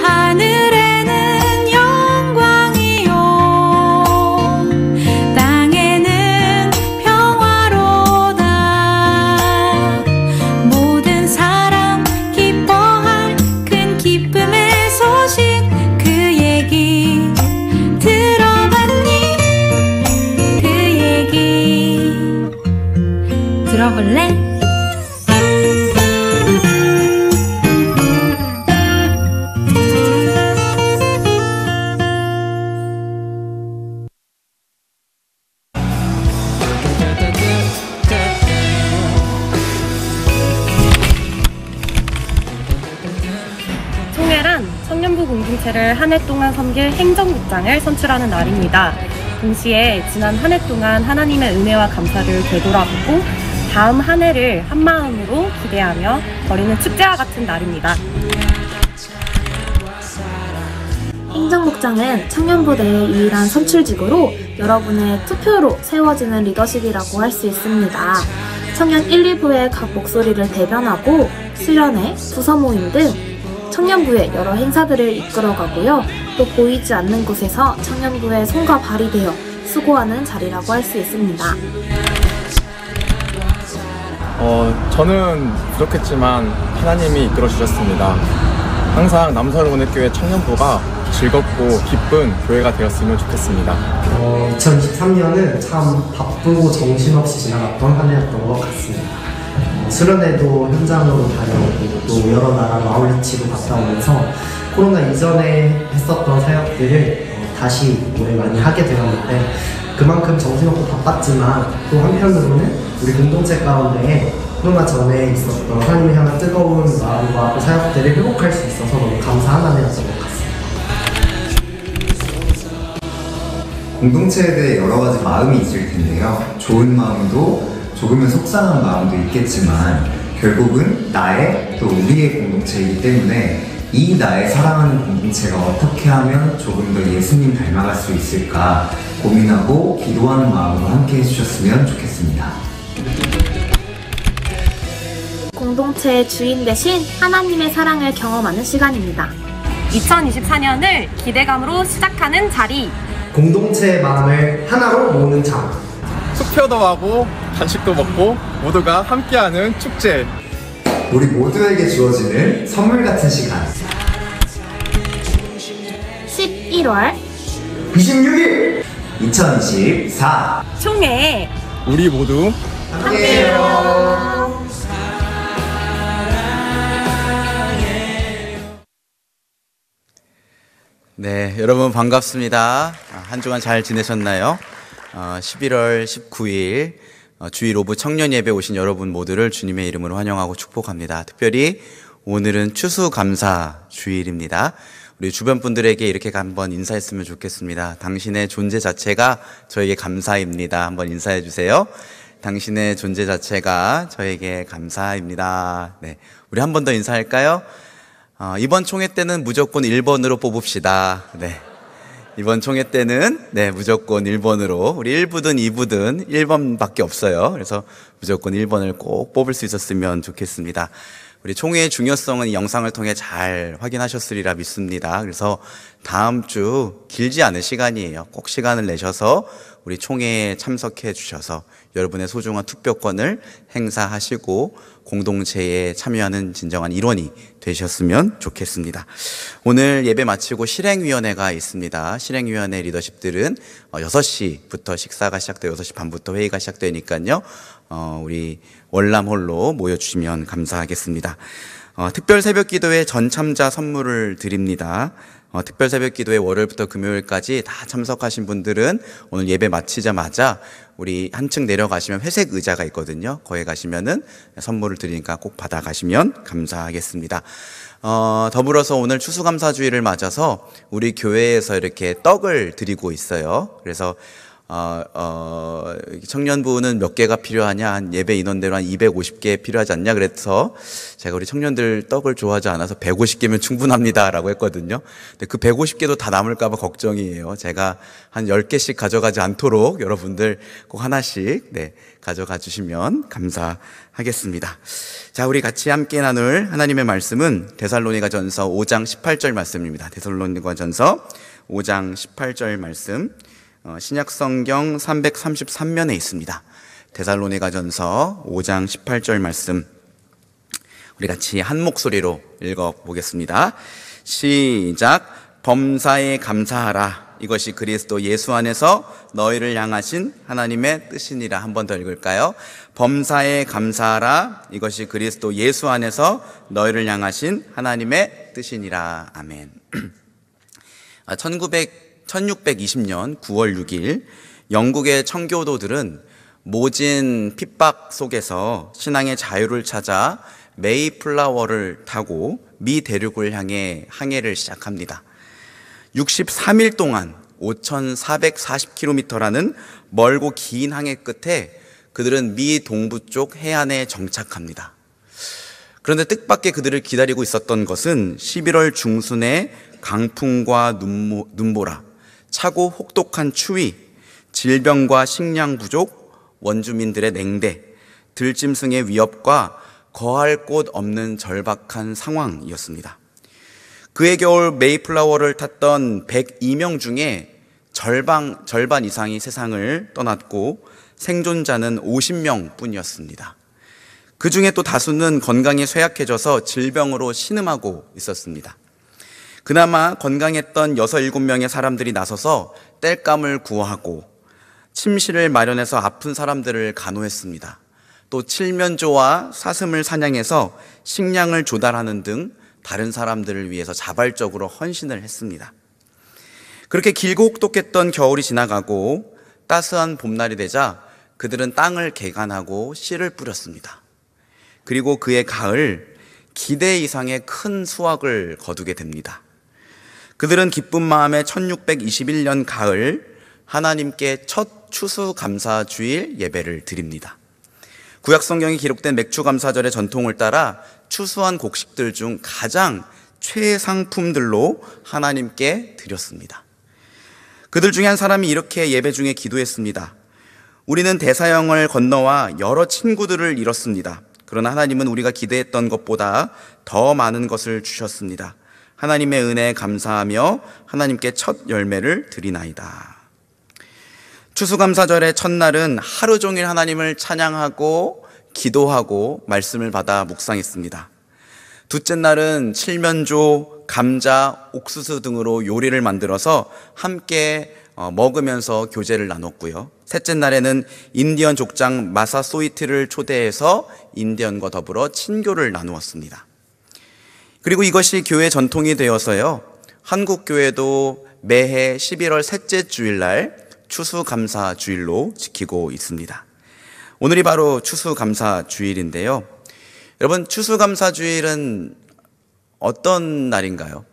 하늘에는 영광이요 땅에는 평화로다. 모든 사람 기뻐할 큰 기쁨의 소식 그 얘기 들어봤니? 그 얘기 들어볼래? 청년부 공동체를 한 해 동안 섬길 행정국장을 선출하는 날입니다. 동시에 지난 한 해 동안 하나님의 은혜와 감사를 되돌아보고 다음 한 해를 한마음으로 기대하며 벌이는 축제와 같은 날입니다. 행정목장은 청년부대의 유일한 선출직으로 여러분의 투표로 세워지는 리더십이라고 할 수 있습니다. 청년 1, 2부의 각 목소리를 대변하고 수련회, 부서 모임 등 청년부의 여러 행사들을 이끌어가고요. 또 보이지 않는 곳에서 청년부의 손과 발이 되어 수고하는 자리라고 할 수 있습니다. 저는 부족했지만 하나님이 이끌어 주셨습니다. 항상 남서울원내교회 청년부가 즐겁고 기쁜 교회가 되었으면 좋겠습니다. 2023년은 참 바쁘고 정신없이 지나갔던 한 해였던 것 같습니다. 수련회도 현장으로 다녀오고 또 여러 나라로 아울리치로 갔다 오면서 코로나 이전에 했었던 사역들을 다시 올해 많이 하게 되었는데 그만큼 정신없고 바빴지만 또 한편으로는 우리 공동체 가운데 코로나 전에 있었던 하나님을 향한 뜨거운 마음과 또 사역들을 회복할 수 있어서 너무 감사한 한 해였던 것 같습니다. 공동체에 대해 여러 가지 마음이 있을 텐데요. 좋은 마음도 조금은 속상한 마음도 있겠지만 결국은 나의 또 우리의 공동체이기 때문에 이 나의 사랑하는 공동체가 어떻게 하면 조금 더 예수님 닮아갈 수 있을까 고민하고 기도하는 마음으로 함께 해주셨으면 좋겠습니다. 공동체의 주인 대신 하나님의 사랑을 경험하는 시간입니다. 2024년을 기대감으로 시작하는 자리. 공동체의 마음을 하나로 모으는 장. 투표도 하고 간식도 먹고 모두가 함께하는 축제. 우리 모두에게 주어지는 선물 같은 시간. 11월 26일 2024 총회 우리 모두 함께해요. 네, 여러분 반갑습니다. 한 주간 잘 지내셨나요? 11월 19일 주일 오후 청년 예배 오신 여러분 모두를 주님의 이름으로 환영하고 축복합니다. 특별히 오늘은 추수감사 주일입니다. 우리 주변 분들에게 이렇게 한번 인사했으면 좋겠습니다. 당신의 존재 자체가 저에게 감사입니다. 한번 인사해 주세요. 당신의 존재 자체가 저에게 감사입니다. 네, 우리 한 번 더 인사할까요? 이번 총회 때는 무조건 1번으로 뽑읍시다. 네. 이번 총회 때는 무조건 1번으로 우리 1부든 2부든 1번밖에 없어요. 그래서 무조건 1번을 꼭 뽑을 수 있었으면 좋겠습니다. 우리 총회의 중요성은 이 영상을 통해 잘 확인하셨으리라 믿습니다. 그래서 다음 주 길지 않은 시간이에요. 꼭 시간을 내셔서 우리 총회에 참석해 주셔서 여러분의 소중한 투표권을 행사하시고 공동체에 참여하는 진정한 일원이 되셨으면 좋겠습니다. 오늘 예배 마치고 실행위원회가 있습니다. 실행위원회 리더십들은 6시부터 식사가 시작되고 6시 반부터 회의가 시작되니까요. 우리 월남홀로 모여주시면 감사하겠습니다. 특별 새벽 기도회 전참자 선물을 드립니다. 특별 새벽 기도회 월요일부터 금요일까지 다 참석하신 분들은 오늘 예배 마치자마자 우리 한층 내려가시면 회색 의자가 있거든요. 거기 가시면은 선물을 드리니까 꼭 받아가시면 감사하겠습니다. 더불어서 오늘 추수감사주일을 맞아서 우리 교회에서 이렇게 떡을 드리고 있어요. 그래서 청년부는 몇 개가 필요하냐, 한 예배 인원대로 한 250개 필요하지 않냐 그래서 제가 우리 청년들 떡을 좋아하지 않아서 150개면 충분합니다 라고 했거든요. 근데 그 150개도 다 남을까 봐 걱정이에요. 제가 한 10개씩 가져가지 않도록 여러분들 꼭 하나씩 가져가 주시면 감사하겠습니다. 자, 우리 같이 함께 나눌 하나님의 말씀은 데살로니가전서 5장 18절 말씀입니다. 데살로니가전서 5장 18절 말씀, 신약성경 333면에 있습니다. 데살로니가전서 5장 18절 말씀 우리 같이 한 목소리로 읽어보겠습니다. 시작. 범사에 감사하라. 이것이 그리스도 예수 안에서 너희를 향하신 하나님의 뜻이니라. 한 번 더 읽을까요? 범사에 감사하라. 이것이 그리스도 예수 안에서 너희를 향하신 하나님의 뜻이니라. 아멘. 1620년 9월 6일 영국의 청교도들은 모진 핍박 속에서 신앙의 자유를 찾아 메이플라워를 타고 미 대륙을 향해 항해를 시작합니다. 63일 동안 5,440km라는 멀고 긴 항해 끝에 그들은 미 동부 쪽 해안에 정착합니다. 그런데 뜻밖의 그들을 기다리고 있었던 것은 11월 중순에 강풍과 눈보라, 차고 혹독한 추위, 질병과 식량 부족, 원주민들의 냉대, 들짐승의 위협과 거할 곳 없는 절박한 상황이었습니다. 그해 겨울 메이플라워를 탔던 102명 중에 절반 이상이 세상을 떠났고 생존자는 50명 뿐이었습니다. 그 중에 또 다수는 건강이 쇠약해져서 질병으로 신음하고 있었습니다. 그나마 건강했던 6, 7명의 사람들이 나서서 땔감을 구하고 침실을 마련해서 아픈 사람들을 간호했습니다. 또 칠면조와 사슴을 사냥해서 식량을 조달하는 등 다른 사람들을 위해서 자발적으로 헌신을 했습니다. 그렇게 길고 혹독했던 겨울이 지나가고 따스한 봄날이 되자 그들은 땅을 개간하고 씨를 뿌렸습니다. 그리고 그해 가을 기대 이상의 큰 수확을 거두게 됩니다. 그들은 기쁜 마음에 1621년 가을 하나님께 첫 추수감사주일 예배를 드립니다. 구약성경에 기록된 맥주감사절의 전통을 따라 추수한 곡식들 중 가장 최상품들로 하나님께 드렸습니다. 그들 중에 한 사람이 이렇게 예배 중에 기도했습니다. 우리는 대사형을 건너와 여러 친구들을 잃었습니다. 그러나 하나님은 우리가 기대했던 것보다 더 많은 것을 주셨습니다. 하나님의 은혜에 감사하며 하나님께 첫 열매를 드리나이다. 추수감사절의 첫날은 하루 종일 하나님을 찬양하고 기도하고 말씀을 받아 묵상했습니다. 둘째 날은 칠면조, 감자, 옥수수 등으로 요리를 만들어서 함께 먹으면서 교제를 나눴고요. 셋째 날에는 인디언 족장 마사소이트를 초대해서 인디언과 더불어 친교를 나누었습니다. 그리고 이것이 교회 전통이 되어서요, 한국 교회도 매해 11월 셋째 주일날 추수감사주일로 지키고 있습니다. 오늘이 바로 추수감사주일인데요. 여러분, 추수감사주일은 어떤 날인가요?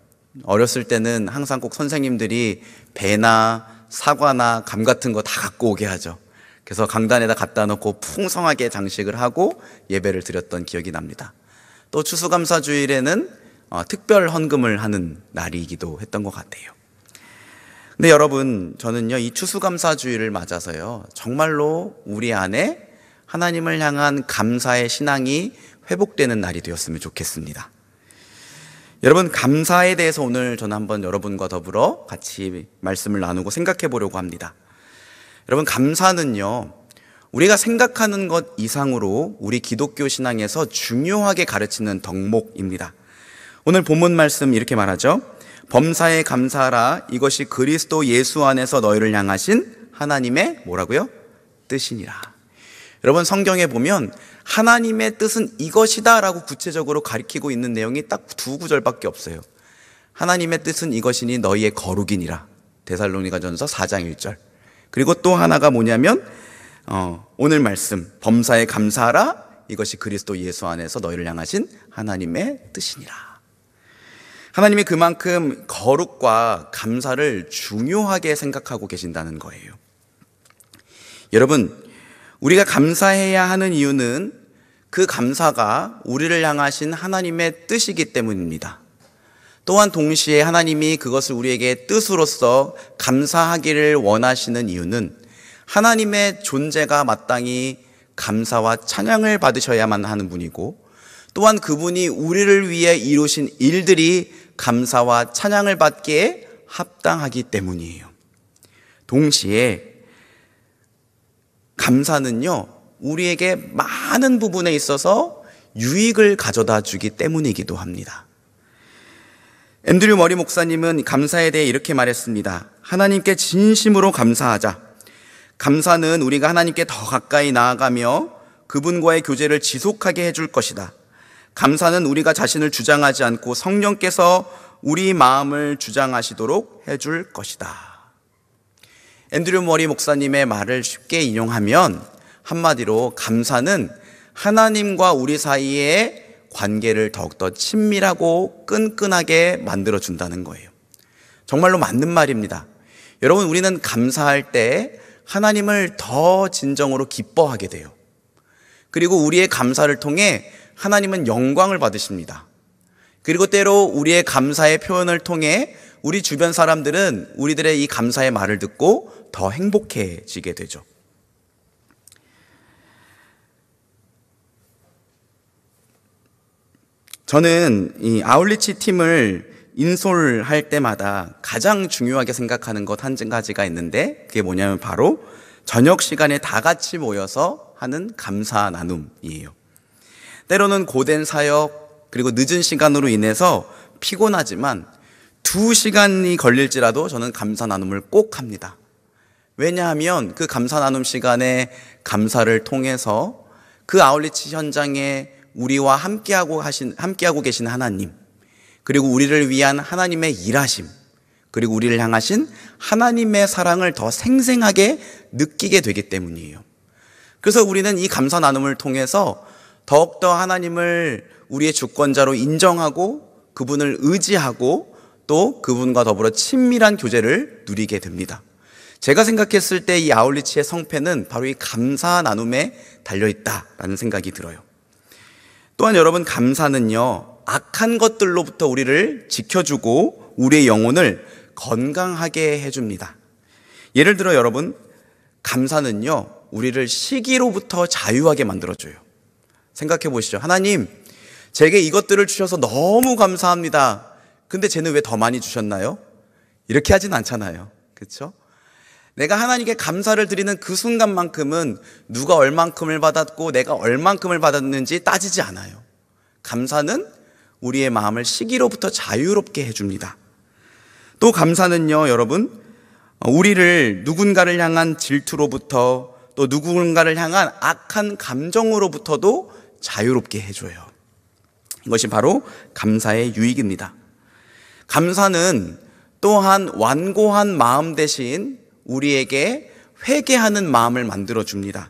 어렸을 때는 항상 꼭 선생님들이 배나 사과나 감 같은 거 다 갖고 오게 하죠. 그래서 강단에다 갖다 놓고 풍성하게 장식을 하고 예배를 드렸던 기억이 납니다. 또 추수감사주일에는 특별 헌금을 하는 날이기도 했던 것 같아요. 근데 여러분, 저는요, 이 추수감사주일을 맞아서요, 정말로 우리 안에 하나님을 향한 감사의 신앙이 회복되는 날이 되었으면 좋겠습니다. 여러분, 감사에 대해서 오늘 저는 한번 여러분과 더불어 같이 말씀을 나누고 생각해 보려고 합니다. 여러분, 감사는요, 우리가 생각하는 것 이상으로 우리 기독교 신앙에서 중요하게 가르치는 덕목입니다. 오늘 본문 말씀 이렇게 말하죠. 범사에 감사하라. 이것이 그리스도 예수 안에서 너희를 향하신 하나님의 뭐라고요? 뜻이니라. 여러분, 성경에 보면 하나님의 뜻은 이것이다 라고 구체적으로 가리키고 있는 내용이 딱 2구절밖에 없어요. 하나님의 뜻은 이것이니 너희의 거룩이니라. 데살로니가전서 4장 1절. 그리고 또 하나가 뭐냐면 오늘 말씀 범사에 감사하라. 이것이 그리스도 예수 안에서 너희를 향하신 하나님의 뜻이니라. 하나님이 그만큼 거룩과 감사를 중요하게 생각하고 계신다는 거예요. 여러분, 우리가 감사해야 하는 이유는 그 감사가 우리를 향하신 하나님의 뜻이기 때문입니다. 또한 동시에 하나님이 그것을 우리에게 뜻으로서 감사하기를 원하시는 이유는 하나님의 존재가 마땅히 감사와 찬양을 받으셔야만 하는 분이고, 또한 그분이 우리를 위해 이루신 일들이 감사와 찬양을 받기에 합당하기 때문이에요. 동시에 감사는요, 우리에게 많은 부분에 있어서 유익을 가져다 주기 때문이기도 합니다. 앤드류 머리 목사님은 감사에 대해 이렇게 말했습니다. 하나님께 진심으로 감사하자. 감사는 우리가 하나님께 더 가까이 나아가며 그분과의 교제를 지속하게 해줄 것이다. 감사는 우리가 자신을 주장하지 않고 성령께서 우리 마음을 주장하시도록 해줄 것이다. 앤드류 머리 목사님의 말을 쉽게 인용하면 한마디로 감사는 하나님과 우리 사이의 관계를 더욱더 친밀하고 끈끈하게 만들어준다는 거예요. 정말로 맞는 말입니다. 여러분, 우리는 감사할 때 하나님을 더 진정으로 기뻐하게 돼요. 그리고 우리의 감사를 통해 하나님은 영광을 받으십니다. 그리고 때로 우리의 감사의 표현을 통해 우리 주변 사람들은 우리들의 이 감사의 말을 듣고 더 행복해지게 되죠. 저는 이 아울리치 팀을 인솔할 때마다 가장 중요하게 생각하는 것 한 가지가 있는데, 그게 뭐냐면 바로 저녁 시간에 다 같이 모여서 하는 감사 나눔이에요. 때로는 고된 사역 그리고 늦은 시간으로 인해서 피곤하지만 2시간이 걸릴지라도 저는 감사 나눔을 꼭 합니다. 왜냐하면 그 감사 나눔 시간에 감사를 통해서 그 아울리치 현장에 우리와 함께하고 계신 하나님, 그리고 우리를 위한 하나님의 일하심, 그리고 우리를 향하신 하나님의 사랑을 더 생생하게 느끼게 되기 때문이에요. 그래서 우리는 이 감사 나눔을 통해서 더욱더 하나님을 우리의 주권자로 인정하고 그분을 의지하고 또 그분과 더불어 친밀한 교제를 누리게 됩니다. 제가 생각했을 때 이 아울리치의 성패는 바로 이 감사 나눔에 달려있다라는 생각이 들어요. 또한 여러분, 감사는요, 악한 것들로부터 우리를 지켜주고 우리의 영혼을 건강하게 해줍니다. 예를 들어 여러분, 감사는요, 우리를 시기로부터 자유하게 만들어줘요. 생각해 보시죠. 하나님, 제게 이것들을 주셔서 너무 감사합니다. 근데 쟤는 왜 더 많이 주셨나요? 이렇게 하진 않잖아요. 그렇죠? 내가 하나님께 감사를 드리는 그 순간만큼은 누가 얼만큼을 받았고 내가 얼만큼을 받았는지 따지지 않아요. 감사는 우리의 마음을 시기로부터 자유롭게 해줍니다. 또 감사는요, 여러분, 우리를 누군가를 향한 질투로부터 또 누군가를 향한 악한 감정으로부터도 자유롭게 해줘요. 이것이 바로 감사의 유익입니다. 감사는 또한 완고한 마음 대신 우리에게 회개하는 마음을 만들어줍니다.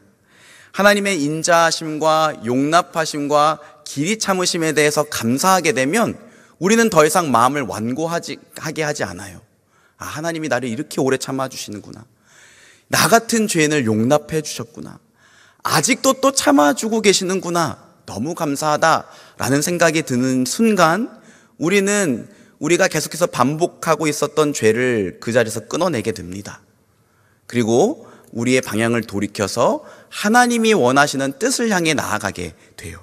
하나님의 인자하심과 용납하심과 길이 참으심에 대해서 감사하게 되면 우리는 더 이상 마음을 완고하게 하지 않아요. 아, 하나님이 나를 이렇게 오래 참아주시는구나. 나 같은 죄인을 용납해 주셨구나. 아직도 또 참아주고 계시는구나. 너무 감사하다라는 생각이 드는 순간 우리가 계속해서 반복하고 있었던 죄를 그 자리에서 끊어내게 됩니다. 그리고 우리의 방향을 돌이켜서 하나님이 원하시는 뜻을 향해 나아가게 돼요.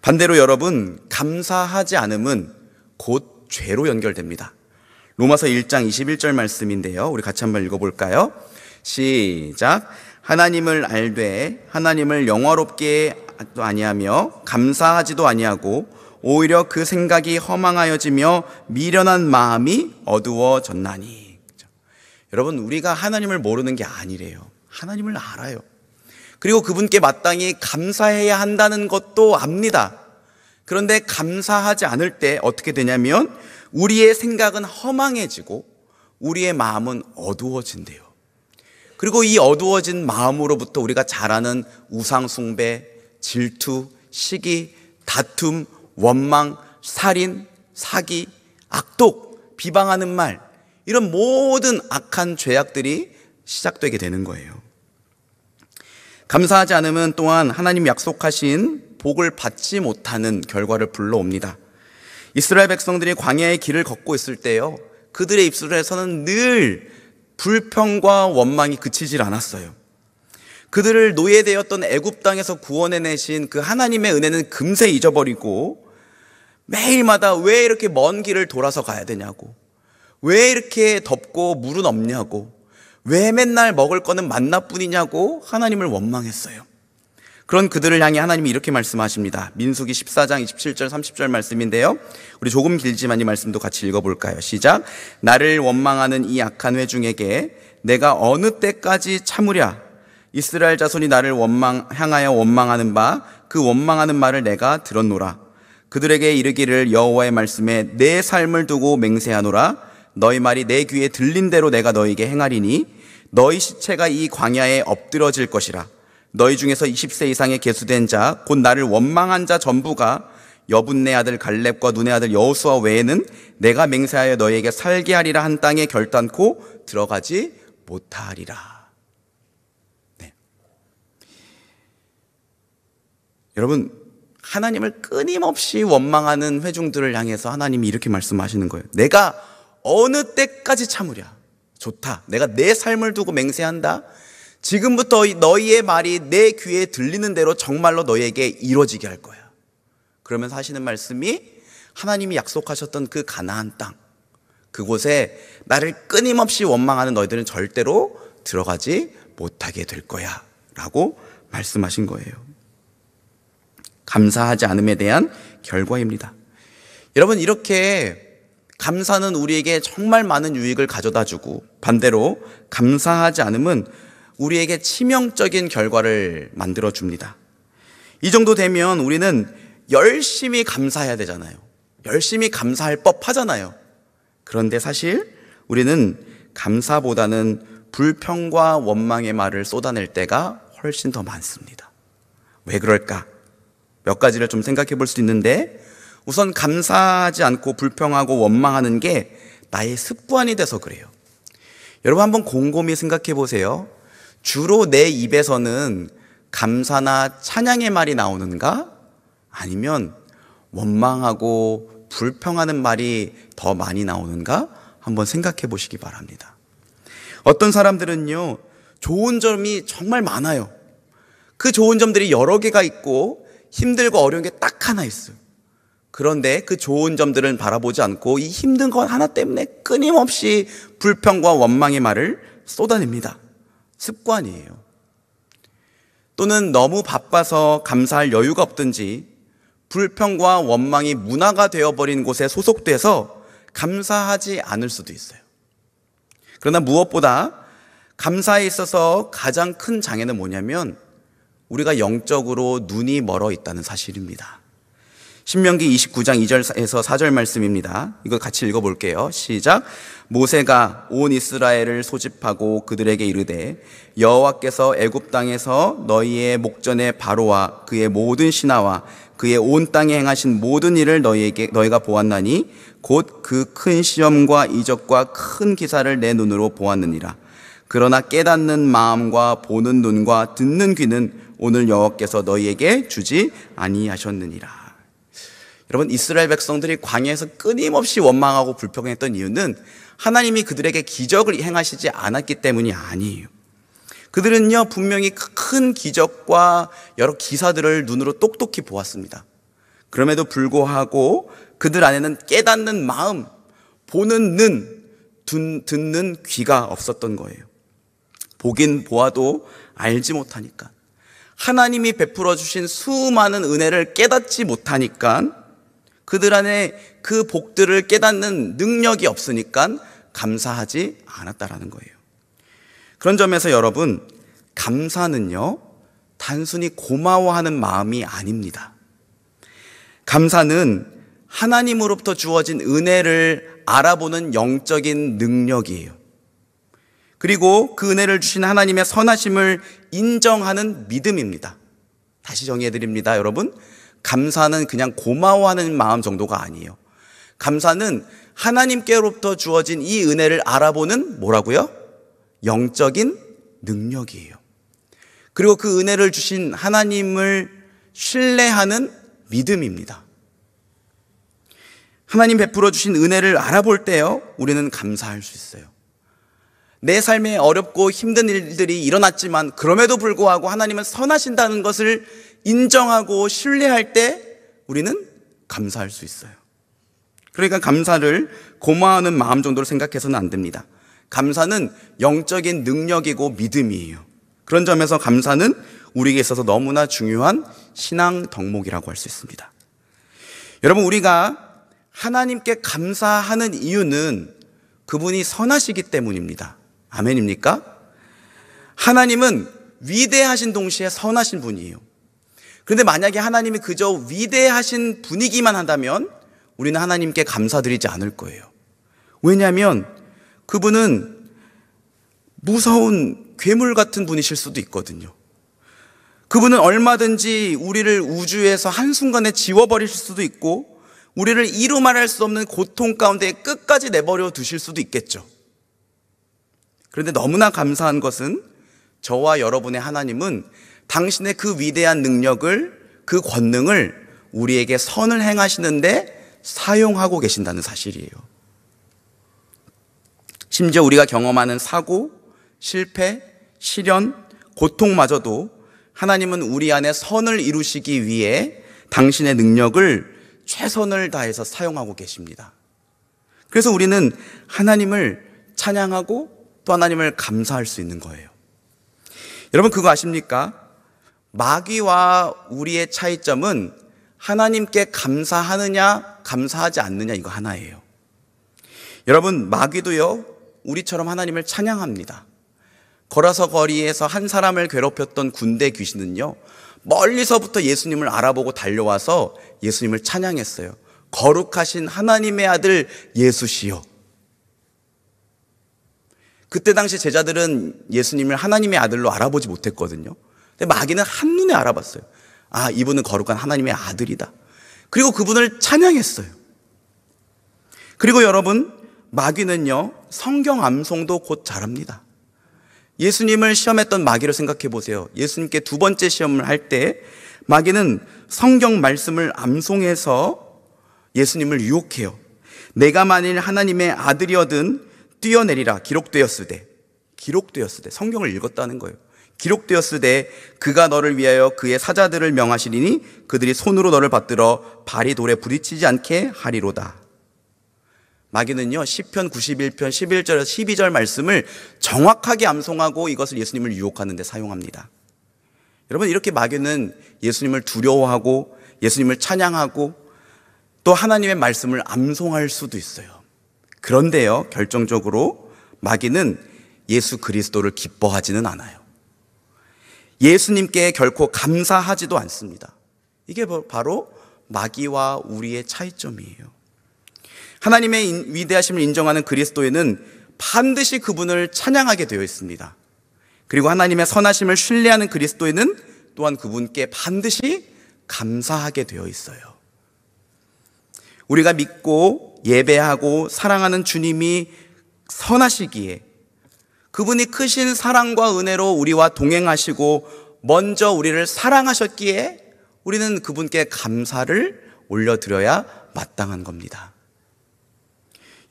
반대로 여러분, 감사하지 않음은 곧 죄로 연결됩니다. 로마서 1장 21절 말씀인데요, 우리 같이 한번 읽어볼까요? 시작. 하나님을 알되 하나님을 영화롭게도 아니하며 감사하지도 아니하고 오히려 그 생각이 허망하여지며 미련한 마음이 어두워졌나니. 여러분, 우리가 하나님을 모르는 게 아니래요. 하나님을 알아요. 그리고 그분께 마땅히 감사해야 한다는 것도 압니다. 그런데 감사하지 않을 때 어떻게 되냐면 우리의 생각은 허망해지고 우리의 마음은 어두워진대요. 그리고 이 어두워진 마음으로부터 우리가 잘 아는 우상숭배, 질투, 시기, 다툼, 원망, 살인, 사기, 악독, 비방하는 말, 이런 모든 악한 죄악들이 시작되게 되는 거예요. 감사하지 않으면 또한 하나님 약속하신 복을 받지 못하는 결과를 불러옵니다. 이스라엘 백성들이 광야의 길을 걷고 있을 때요, 그들의 입술에서는 늘 불평과 원망이 그치질 않았어요. 그들을 노예되었던 애굽 땅에서 구원해내신 그 하나님의 은혜는 금세 잊어버리고 매일마다 왜 이렇게 먼 길을 돌아서 가야 되냐고, 왜 이렇게 덥고 물은 없냐고, 왜 맨날 먹을 거는 만나뿐이냐고 하나님을 원망했어요. 그런 그들을 향해 하나님이 이렇게 말씀하십니다. 민수기 14장 27절 30절 말씀인데요, 우리 조금 길지만 이 말씀도 같이 읽어볼까요? 시작. 나를 원망하는 이 악한 회중에게 내가 어느 때까지 참으랴? 이스라엘 자손이 나를 향하여 원망하는 바 그 원망하는 말을 내가 들었노라. 그들에게 이르기를 여호와의 말씀에 내 삶을 두고 맹세하노라. 너희 말이 내 귀에 들린 대로 내가 너희에게 행하리니 너희 시체가 이 광야에 엎드러질 것이라. 너희 중에서 20세 이상의 계수된 자 곧 나를 원망한 자 전부가 여분네 아들 갈렙과 눈의 아들 여호수아 외에는 내가 맹세하여 너희에게 살게 하리라 한 땅에 결단코 들어가지 못하리라. 네. 여러분, 하나님을 끊임없이 원망하는 회중들을 향해서 하나님이 이렇게 말씀하시는 거예요. 내가 어느 때까지 참으랴. 좋다. 내가 내 삶을 두고 맹세한다. 지금부터 너희의 말이 내 귀에 들리는 대로 정말로 너희에게 이루어지게 할 거야. 그러면서 하시는 말씀이 하나님이 약속하셨던 그 가나안 땅, 그곳에 나를 끊임없이 원망하는 너희들은 절대로 들어가지 못하게 될 거야 라고 말씀하신 거예요. 감사하지 않음에 대한 결과입니다. 여러분, 이렇게 감사는 우리에게 정말 많은 유익을 가져다 주고, 반대로 감사하지 않음은 우리에게 치명적인 결과를 만들어 줍니다. 이 정도 되면 우리는 열심히 감사해야 되잖아요. 열심히 감사할 법 하잖아요. 그런데 사실 우리는 감사보다는 불평과 원망의 말을 쏟아낼 때가 훨씬 더 많습니다. 왜 그럴까? 몇 가지를 좀 생각해 볼 수 있는데, 우선 감사하지 않고 불평하고 원망하는 게 나의 습관이 돼서 그래요. 여러분, 한번 곰곰이 생각해 보세요. 주로 내 입에서는 감사나 찬양의 말이 나오는가? 아니면 원망하고 불평하는 말이 더 많이 나오는가? 한번 생각해 보시기 바랍니다. 어떤 사람들은요, 좋은 점이 정말 많아요. 그 좋은 점들이 여러 개가 있고 힘들고 어려운 게 딱 하나 있어요. 그런데 그 좋은 점들은 바라보지 않고 이 힘든 것 하나 때문에 끊임없이 불평과 원망의 말을 쏟아냅니다. 습관이에요. 또는 너무 바빠서 감사할 여유가 없든지 불평과 원망이 문화가 되어버린 곳에 소속돼서 감사하지 않을 수도 있어요. 그러나 무엇보다 감사에 있어서 가장 큰 장애는 뭐냐면 우리가 영적으로 눈이 멀어 있다는 사실입니다. 신명기 29장 2절에서 4절 말씀입니다. 이거 같이 읽어볼게요. 시작. 모세가 온 이스라엘을 소집하고 그들에게 이르되 여호와께서 애굽 땅에서 너희의 목전에 바로와 그의 모든 신하와 그의 온 땅에 행하신 모든 일을 너희가 보았나니 곧 그 큰 시험과 이적과 큰 기사를 내 눈으로 보았느니라. 그러나 깨닫는 마음과 보는 눈과 듣는 귀는 오늘 여호와께서 너희에게 주지 아니하셨느니라. 여러분, 이스라엘 백성들이 광야에서 끊임없이 원망하고 불평했던 이유는 하나님이 그들에게 기적을 행하시지 않았기 때문이 아니에요. 그들은요, 분명히 큰 기적과 여러 기사들을 눈으로 똑똑히 보았습니다. 그럼에도 불구하고 그들 안에는 깨닫는 마음, 보는 눈, 듣는 귀가 없었던 거예요. 보긴 보아도 알지 못하니까, 하나님이 베풀어 주신 수많은 은혜를 깨닫지 못하니까, 그들 안에 그 복들을 깨닫는 능력이 없으니까 감사하지 않았다라는 거예요. 그런 점에서 여러분, 감사는요, 단순히 고마워하는 마음이 아닙니다. 감사는 하나님으로부터 주어진 은혜를 알아보는 영적인 능력이에요. 그리고 그 은혜를 주신 하나님의 선하심을 인정하는 믿음입니다. 다시 정리해드립니다, 여러분. 감사는 그냥 고마워하는 마음 정도가 아니에요. 감사는 하나님께로부터 주어진 이 은혜를 알아보는 뭐라고요? 영적인 능력이에요. 그리고 그 은혜를 주신 하나님을 신뢰하는 믿음입니다. 하나님 베풀어 주신 은혜를 알아볼 때요, 우리는 감사할 수 있어요. 내 삶에 어렵고 힘든 일들이 일어났지만 그럼에도 불구하고 하나님은 선하신다는 것을 인정하고 신뢰할 때 우리는 감사할 수 있어요. 그러니까 감사를 고마워하는 마음 정도로 생각해서는 안 됩니다. 감사는 영적인 능력이고 믿음이에요. 그런 점에서 감사는 우리에게 있어서 너무나 중요한 신앙 덕목이라고 할 수 있습니다. 여러분, 우리가 하나님께 감사하는 이유는 그분이 선하시기 때문입니다. 아멘입니까? 하나님은 위대하신 동시에 선하신 분이에요. 그런데 만약에 하나님이 그저 위대하신 분이기만 한다면 우리는 하나님께 감사드리지 않을 거예요. 왜냐하면 그분은 무서운 괴물 같은 분이실 수도 있거든요. 그분은 얼마든지 우리를 우주에서 한순간에 지워버리실 수도 있고 우리를 이루 말할 수 없는 고통 가운데 끝까지 내버려 두실 수도 있겠죠. 그런데 너무나 감사한 것은 저와 여러분의 하나님은 당신의 그 위대한 능력을, 그 권능을 우리에게 선을 행하시는데 사용하고 계신다는 사실이에요. 심지어 우리가 경험하는 사고, 실패, 시련, 고통마저도 하나님은 우리 안에 선을 이루시기 위해 당신의 능력을 최선을 다해서 사용하고 계십니다. 그래서 우리는 하나님을 찬양하고 또 하나님을 감사할 수 있는 거예요. 여러분 그거 아십니까? 마귀와 우리의 차이점은 하나님께 감사하느냐 감사하지 않느냐 이거 하나예요. 여러분 마귀도요 우리처럼 하나님을 찬양합니다. 걸어서 거리에서 한 사람을 괴롭혔던 군대 귀신은요 멀리서부터 예수님을 알아보고 달려와서 예수님을 찬양했어요. 거룩하신 하나님의 아들 예수시여. 그때 당시 제자들은 예수님을 하나님의 아들로 알아보지 못했거든요. 근데 마귀는 한눈에 알아봤어요. 아, 이분은 거룩한 하나님의 아들이다. 그리고 그분을 찬양했어요. 그리고 여러분, 마귀는요, 성경 암송도 곧 잘합니다. 예수님을 시험했던 마귀를 생각해 보세요. 예수님께 두 번째 시험을 할 때 마귀는 성경 말씀을 암송해서 예수님을 유혹해요. 내가 만일 하나님의 아들이어든 뛰어내리라 기록되었으되 성경을 읽었다는 거예요. 기록되었으되 그가 너를 위하여 그의 사자들을 명하시리니 그들이 손으로 너를 받들어 발이 돌에 부딪히지 않게 하리로다. 마귀는요 시편 91편 11절에서 12절 말씀을 정확하게 암송하고 이것을 예수님을 유혹하는 데 사용합니다. 여러분 이렇게 마귀는 예수님을 두려워하고 예수님을 찬양하고 또 하나님의 말씀을 암송할 수도 있어요. 그런데요 결정적으로 마귀는 예수 그리스도를 기뻐하지는 않아요. 예수님께 결코 감사하지도 않습니다. 이게 바로 마귀와 우리의 차이점이에요. 하나님의 위대하심을 인정하는 그리스도에는 반드시 그분을 찬양하게 되어 있습니다. 그리고 하나님의 선하심을 신뢰하는 그리스도에는 또한 그분께 반드시 감사하게 되어 있어요. 우리가 믿고 예배하고 사랑하는 주님이 선하시기에 그분이 크신 사랑과 은혜로 우리와 동행하시고 먼저 우리를 사랑하셨기에 우리는 그분께 감사를 올려드려야 마땅한 겁니다.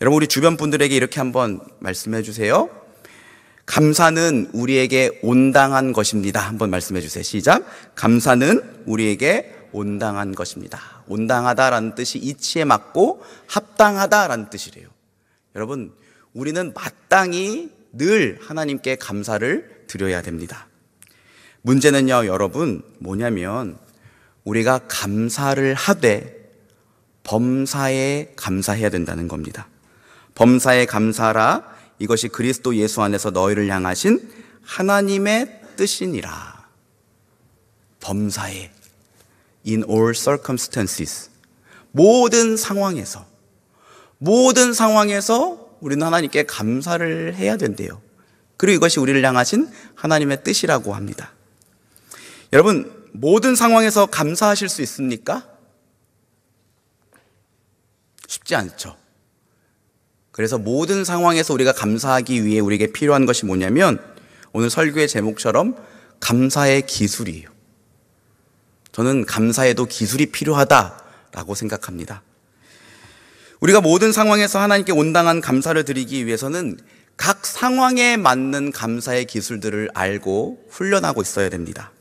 여러분 우리 주변 분들에게 이렇게 한번 말씀해 주세요. 감사는 우리에게 온당한 것입니다. 한번 말씀해 주세요. 시작. 감사는 우리에게 온당한 것입니다. 온당하다라는 뜻이 이치에 맞고 합당하다라는 뜻이래요. 여러분 우리는 마땅히 늘 하나님께 감사를 드려야 됩니다. 문제는요 여러분 뭐냐면 우리가 감사를 하되 범사에 감사해야 된다는 겁니다. 범사에 감사하라. 이것이 그리스도 예수 안에서 너희를 향하신 하나님의 뜻이니라. 범사에 in all circumstances 모든 상황에서 우리는 하나님께 감사를 해야 된대요. 그리고 이것이 우리를 향하신 하나님의 뜻이라고 합니다. 여러분 모든 상황에서 감사하실 수 있습니까? 쉽지 않죠. 그래서 모든 상황에서 우리가 감사하기 위해 우리에게 필요한 것이 뭐냐면 오늘 설교의 제목처럼 감사의 기술이에요. 저는 감사에도 기술이 필요하다라고 생각합니다. 우리가 모든 상황에서 하나님께 온당한 감사를 드리기 위해서는 각 상황에 맞는 감사의 기술들을 알고 훈련하고 있어야 됩니다.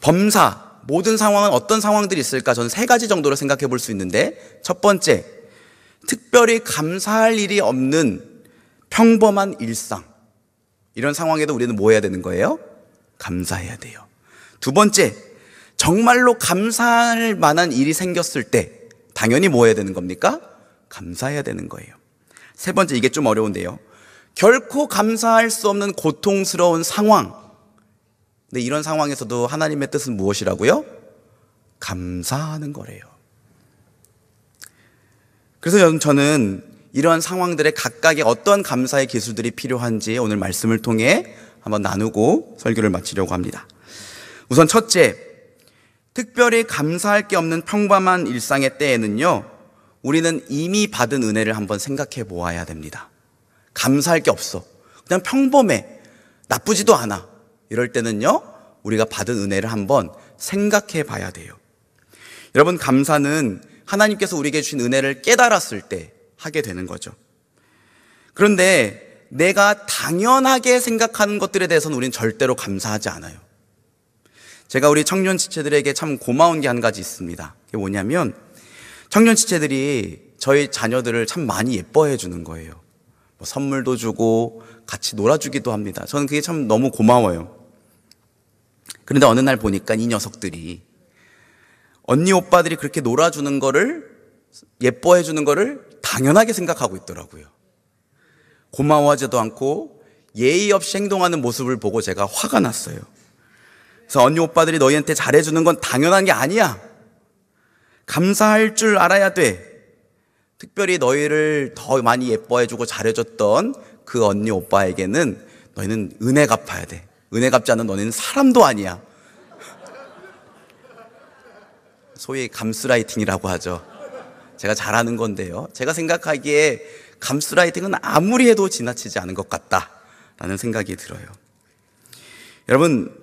범사, 모든 상황은 어떤 상황들이 있을까? 저는 3가지 정도로 생각해 볼 수 있는데 첫 번째, 특별히 감사할 일이 없는 평범한 일상. 이런 상황에도 우리는 뭐 해야 되는 거예요? 감사해야 돼요. 두 번째, 정말로 감사할 만한 일이 생겼을 때 당연히 뭐 해야 되는 겁니까? 감사해야 되는 거예요. 세 번째, 이게 좀 어려운데요. 결코 감사할 수 없는 고통스러운 상황. 근데 이런 상황에서도 하나님의 뜻은 무엇이라고요? 감사하는 거래요. 그래서 저는 이러한 상황들에 각각의 어떤 감사의 기술들이 필요한지 오늘 말씀을 통해 한번 나누고 설교를 마치려고 합니다. 우선 첫째, 특별히 감사할 게 없는 평범한 일상의 때에는요, 우리는 이미 받은 은혜를 한번 생각해 보아야 됩니다. 감사할 게 없어. 그냥 평범해. 나쁘지도 않아. 이럴 때는요, 우리가 받은 은혜를 한번 생각해 봐야 돼요. 여러분, 감사는 하나님께서 우리에게 주신 은혜를 깨달았을 때 하게 되는 거죠. 그런데 내가 당연하게 생각하는 것들에 대해서는 우리는 절대로 감사하지 않아요. 제가 우리 청년 지체들에게 참 고마운 게 한 가지 있습니다. 그게 뭐냐면, 청년 지체들이 저희 자녀들을 참 많이 예뻐해 주는 거예요. 뭐 선물도 주고 같이 놀아주기도 합니다. 저는 그게 참 너무 고마워요. 그런데 어느 날 보니까 이 녀석들이 언니 오빠들이 그렇게 놀아주는 거를, 예뻐해 주는 거를 당연하게 생각하고 있더라고요. 고마워하지도 않고 예의 없이 행동하는 모습을 보고 제가 화가 났어요. 그래서 언니 오빠들이 너희한테 잘해주는 건 당연한 게 아니야. 감사할 줄 알아야 돼. 특별히 너희를 더 많이 예뻐해주고 잘해줬던 그 언니 오빠에게는 너희는 은혜 갚아야 돼. 은혜 갚지 않는 너희는 사람도 아니야. 소위 감스라이팅이라고 하죠. 제가 잘하는 건데요, 제가 생각하기에 감스라이팅은 아무리 해도 지나치지 않은 것 같다라는 생각이 들어요. 여러분,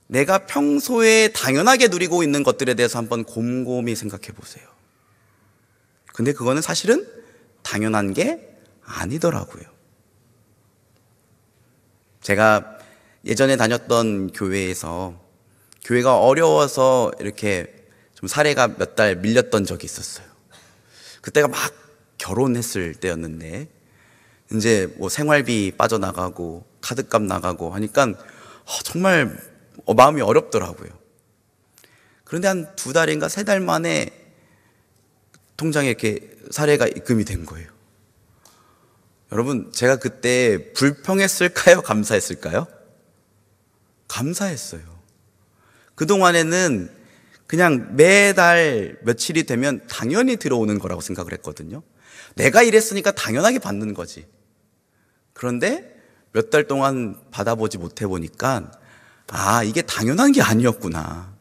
내가 평소에 당연하게 누리고 있는 것들에 대해서 한번 곰곰이 생각해 보세요. 근데 그거는 사실은 당연한 게 아니더라고요. 제가 예전에 다녔던 교회에서, 교회가 어려워서 이렇게 좀 사례가 몇 달 밀렸던 적이 있었어요. 그때가 막 결혼했을 때였는데, 이제 뭐 생활비 빠져나가고 카드값 나가고 하니까 정말 마음이 어렵더라고요. 그런데 한 2달인가 3달 만에 통장에 이렇게 사례가 입금이 된 거예요. 여러분, 제가 그때 불평했을까요? 감사했을까요? 감사했어요. 그동안에는 그냥 매달 며칠이 되면 당연히 들어오는 거라고 생각을 했거든요. 내가 이랬으니까 당연하게 받는 거지. 그런데 몇 달 동안 받아보지 못해 보니까, 아, 이게 당연한 게 아니었구나.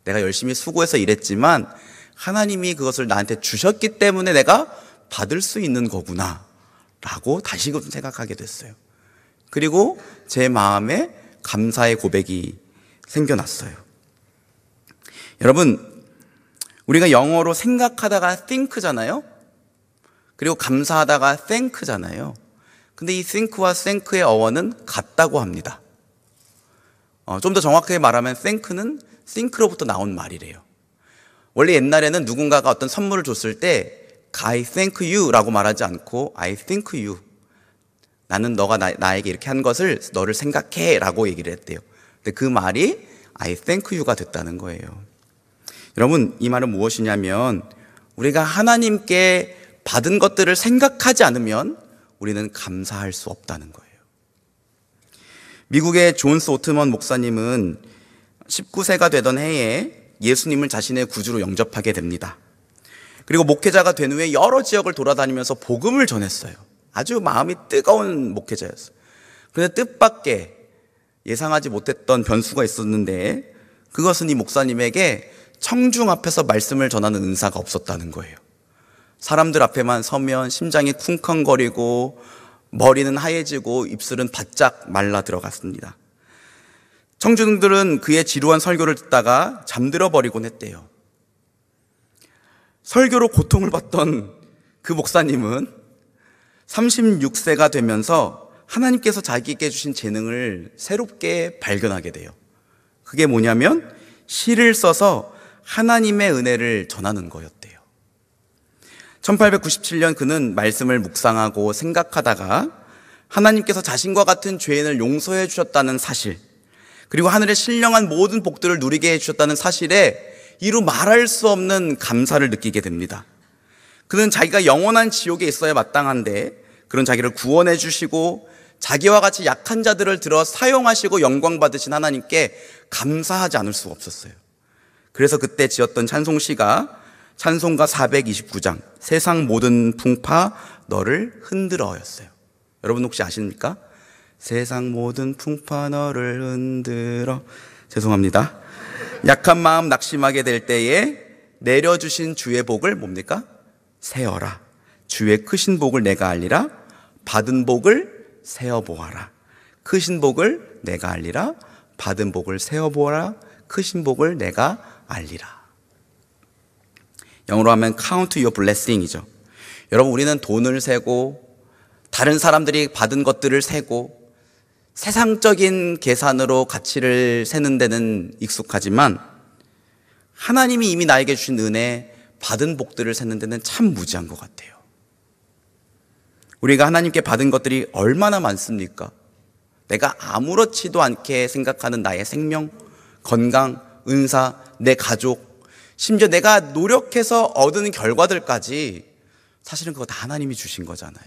내가 열심히 수고해서 일했지만 하나님이 그것을 나한테 주셨기 때문에 내가 받을 수 있는 거구나 라고 다시금 생각하게 됐어요. 그리고 제 마음에 감사의 고백이 생겨났어요. 여러분, 우리가 영어로 생각하다가 think잖아요. 그리고 감사하다가 thank잖아요. 근데 이 think와 thank의 어원은 같다고 합니다. 좀 더 정확하게 말하면 thank는 think로부터 나온 말이래요. 원래 옛날에는 누군가가 어떤 선물을 줬을 때 I thank you 라고 말하지 않고 I think you, 나는 너가 나에게 이렇게 한 것을 너를 생각해 라고 얘기를 했대요. 근데 그 말이 I thank you가 됐다는 거예요. 여러분, 이 말은 무엇이냐면, 우리가 하나님께 받은 것들을 생각하지 않으면 우리는 감사할 수 없다는 거예요. 미국의 존스 오트먼 목사님은 19세가 되던 해에 예수님을 자신의 구주로 영접하게 됩니다. 그리고 목회자가 된 후에 여러 지역을 돌아다니면서 복음을 전했어요. 아주 마음이 뜨거운 목회자였어요. 그런데 뜻밖의 예상하지 못했던 변수가 있었는데, 그것은 이 목사님에게 청중 앞에서 말씀을 전하는 은사가 없었다는 거예요. 사람들 앞에만 서면 심장이 쿵쾅거리고 머리는 하얘지고 입술은 바짝 말라 들어갔습니다. 청중들은 그의 지루한 설교를 듣다가 잠들어 버리곤 했대요. 설교로 고통을 받던 그 목사님은 36세가 되면서 하나님께서 자기에게 주신 재능을 새롭게 발견하게 돼요. 그게 뭐냐면 시를 써서 하나님의 은혜를 전하는 거였대요. 1897년 그는 말씀을 묵상하고 생각하다가 하나님께서 자신과 같은 죄인을 용서해 주셨다는 사실, 그리고 하늘의 신령한 모든 복들을 누리게 해 주셨다는 사실에 이루 말할 수 없는 감사를 느끼게 됩니다. 그는 자기가 영원한 지옥에 있어야 마땅한데 그런 자기를 구원해 주시고 자기와 같이 약한 자들을 들어 사용하시고 영광 받으신 하나님께 감사하지 않을 수가 없었어요. 그래서 그때 지었던 찬송시가 찬송가 429장 세상 모든 풍파 너를 흔들어였어요. 여러분 혹시 아십니까? 세상 모든 풍파 너를 흔들어 죄송합니다. 약한 마음 낙심하게 될 때에 내려주신 주의 복을 뭡니까? 세어라. 주의 크신 복을 내가 알리라. 받은 복을 세어보아라. 크신 복을 내가 알리라. 받은 복을 세어보아라. 크신 복을 내가 알리라. 영어로 하면 count your blessing이죠. 여러분, 우리는 돈을 세고 다른 사람들이 받은 것들을 세고 세상적인 계산으로 가치를 세는 데는 익숙하지만 하나님이 이미 나에게 주신 은혜, 받은 복들을 세는 데는 참 무지한 것 같아요. 우리가 하나님께 받은 것들이 얼마나 많습니까? 내가 아무렇지도 않게 생각하는 나의 생명, 건강, 은사, 내 가족, 심지어 내가 노력해서 얻은 결과들까지 사실은 그거 다 하나님이 주신 거잖아요.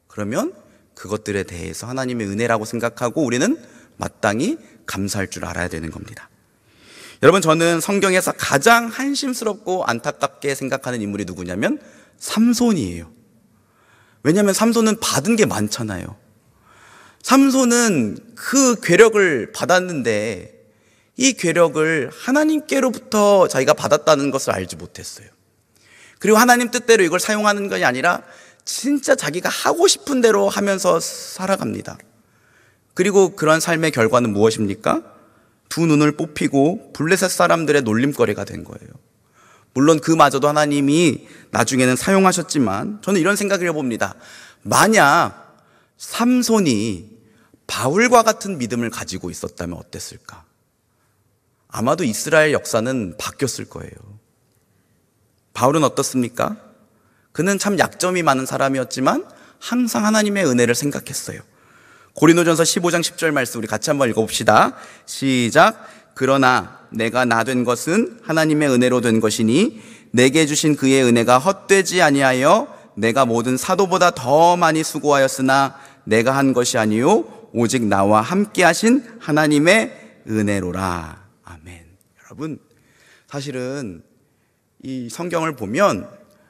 그러면 그것들에 대해서 하나님의 은혜라고 생각하고 우리는 마땅히 감사할 줄 알아야 되는 겁니다. 여러분, 저는 성경에서 가장 한심스럽고 안타깝게 생각하는 인물이 누구냐면 삼손이에요. 왜냐하면 삼손은 받은 게 많잖아요. 삼손은 그 괴력을 받았는데 이 괴력을 하나님께로부터 자기가 받았다는 것을 알지 못했어요. 그리고 하나님 뜻대로 이걸 사용하는 것이 아니라 진짜 자기가 하고 싶은 대로 하면서 살아갑니다. 그리고 그런 삶의 결과는 무엇입니까? 두 눈을 뽑히고 블레셋 사람들의 놀림거리가 된 거예요. 물론 그마저도 하나님이 나중에는 사용하셨지만 저는 이런 생각을 해봅니다. 만약 삼손이 바울과 같은 믿음을 가지고 있었다면 어땠을까? 아마도 이스라엘 역사는 바뀌었을 거예요. 바울은 어떻습니까? 그는 참 약점이 많은 사람이었지만 항상 하나님의 은혜를 생각했어요. 고린도전서 15장 10절 말씀 우리 같이 한번 읽어봅시다. 시작. 그러나 내가 나 된 것은 하나님의 은혜로 된 것이니 내게 주신 그의 은혜가 헛되지 아니하여 내가 모든 사도보다 더 많이 수고하였으나 내가 한 것이 아니요 오직 나와 함께 하신 하나님의 은혜로라. 아멘. 여러분, 사실은 이 성경을 보면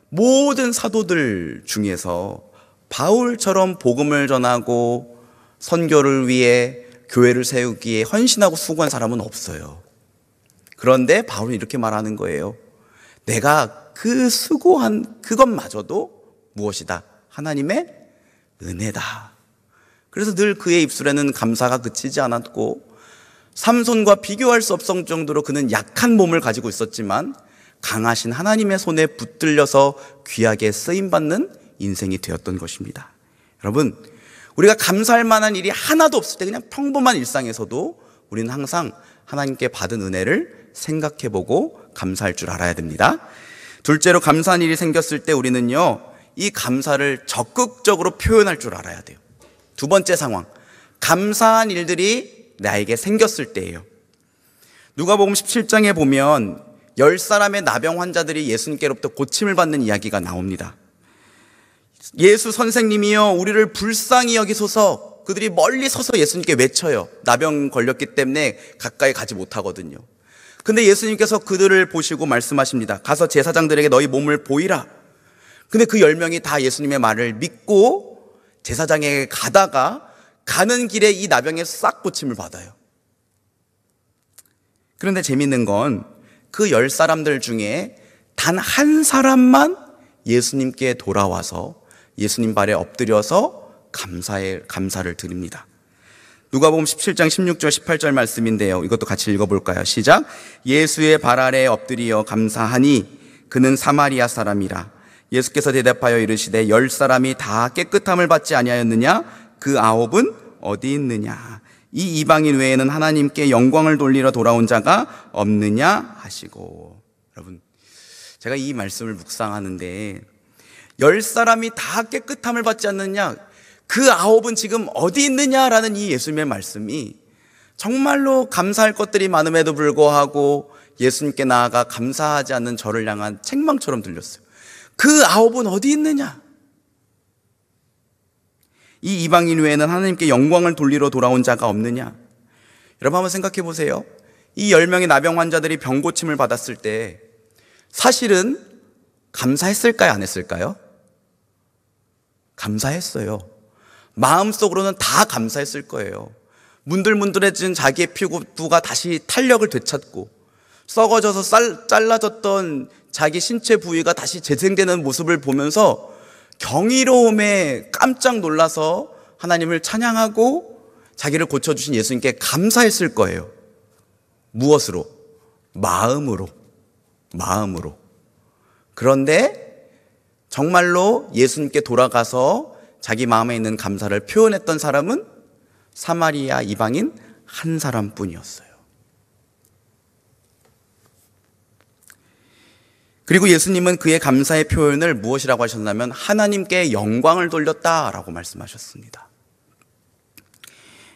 모든 사도들 중에서 바울처럼 복음을 전하고 선교를 위해 교회를 세우기에 헌신하고 수고한 사람은 없어요. 그런데 바울은 이렇게 말하는 거예요. 내가 그 수고한 그것마저도 무엇이다? 하나님의 은혜다. 그래서 늘 그의 입술에는 감사가 그치지 않았고 삼손과 비교할 수 없을 정도로 그는 약한 몸을 가지고 있었지만 강하신 하나님의 손에 붙들려서 귀하게 쓰임받는 인생이 되었던 것입니다. 여러분, 우리가 감사할 만한 일이 하나도 없을 때 그냥 평범한 일상에서도 우리는 항상 하나님께 받은 은혜를 생각해보고 감사할 줄 알아야 됩니다. 둘째로, 감사한 일이 생겼을 때 우리는요, 이 감사를 적극적으로 표현할 줄 알아야 돼요. 두 번째 상황, 감사한 일들이 나에게 생겼을 때예요. 누가복음 17장에 보면 10사람의 나병 환자들이 예수님께로부터 고침을 받는 이야기가 나옵니다. 예수 선생님이여 우리를 불쌍히 여기소서. 그들이 멀리 서서 예수님께 외쳐요. 나병 걸렸기 때문에 가까이 가지 못하거든요. 근데 예수님께서 그들을 보시고 말씀하십니다. 가서 제사장들에게 너희 몸을 보이라. 근데 그 10명이 다 예수님의 말을 믿고 제사장에게 가다가 가는 길에 이 나병에 싹 고침을 받아요. 그런데 재밌는 건 그 10사람들 중에 단 한 사람만 예수님께 돌아와서 예수님 발에 엎드려서 감사를 드립니다. 누가복음 17장 16절 18절 말씀인데요. 이것도 같이 읽어볼까요? 시작. 예수의 발 아래 엎드려 감사하니 그는 사마리아 사람이라. 예수께서 대답하여 이르시되 10사람이 다 깨끗함을 받지 아니하였느냐? 그 9은 어디 있느냐? 이 이방인 외에는 하나님께 영광을 돌리러 돌아온 자가 없느냐 하시고. 여러분, 제가 이 말씀을 묵상하는데 10사람이 다 깨끗함을 받지 않느냐, 그 9은 지금 어디 있느냐라는 이 예수님의 말씀이 정말로 감사할 것들이 많음에도 불구하고 예수님께 나아가 감사하지 않는 저를 향한 책망처럼 들렸어요. 그 9은 어디 있느냐? 이 이방인 외에는 하나님께 영광을 돌리러 돌아온 자가 없느냐? 여러분 한번 생각해 보세요. 이 10명의 나병 환자들이 병고침을 받았을 때 사실은 감사했을까요? 안 했을까요? 감사했어요. 마음속으로는 다 감사했을 거예요. 문들문들해진 자기의 피부가 다시 탄력을 되찾고 썩어져서 잘라졌던 자기 신체 부위가 다시 재생되는 모습을 보면서 경이로움에 깜짝 놀라서 하나님을 찬양하고 자기를 고쳐주신 예수님께 감사했을 거예요. 무엇으로? 마음으로. 그런데 정말로 예수님께 돌아가서 자기 마음에 있는 감사를 표현했던 사람은 사마리아 이방인 한 사람뿐이었어요. 그리고 예수님은 그의 감사의 표현을 무엇이라고 하셨냐면 하나님께 영광을 돌렸다라고 말씀하셨습니다.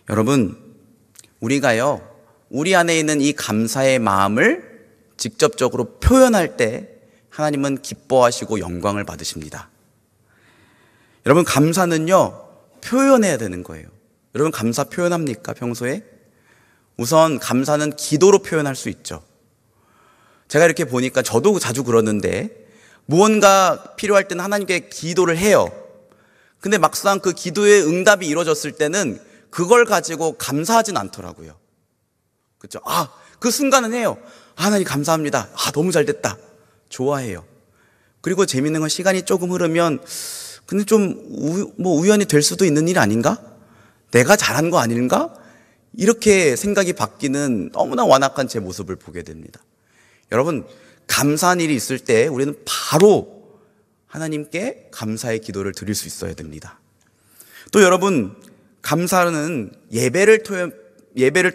여러분, 우리가요, 우리 안에 있는 이 감사의 마음을 직접적으로 표현할 때 하나님은 기뻐하시고 영광을 받으십니다. 여러분, 감사는요, 표현해야 되는 거예요. 여러분, 감사 표현합니까, 평소에? 우선 감사는 기도로 표현할 수 있죠. 제가 이렇게 보니까 저도 자주 그러는데 무언가 필요할 때는 하나님께 기도를 해요. 근데 막상 그 기도의 응답이 이루어졌을 때는 그걸 가지고 감사하진 않더라고요. 그렇죠? 그 순간은 해요. 하나님 감사합니다. 너무 잘 됐다. 좋아해요. 그리고 재밌는 건 시간이 조금 흐르면 근데 좀 우연히 될 수도 있는 일 아닌가? 내가 잘한 거 아닌가? 이렇게 생각이 바뀌는 너무나 완악한 제 모습을 보게 됩니다. 여러분, 감사한 일이 있을 때 우리는 바로 하나님께 감사의 기도를 드릴 수 있어야 됩니다. 또 여러분, 감사는 예배를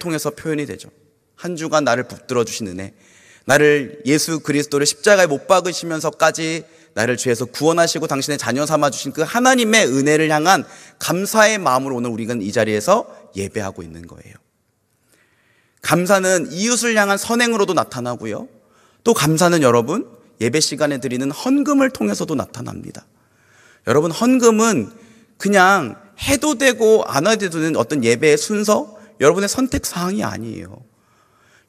통해서 표현이 되죠. 한 주간 나를 붙들어 주신 은혜, 나를 예수 그리스도를 십자가에 못 박으시면서까지 나를 죄에서 구원하시고 당신의 자녀 삼아 주신 그 하나님의 은혜를 향한 감사의 마음으로 오늘 우리가 이 자리에서 예배하고 있는 거예요. 감사는 이웃을 향한 선행으로도 나타나고요. 또 감사는 여러분, 예배 시간에 드리는 헌금을 통해서도 나타납니다. 여러분, 헌금은 그냥 해도 되고 안 해도 되는 어떤 예배의 순서, 여러분의 선택 사항이 아니에요.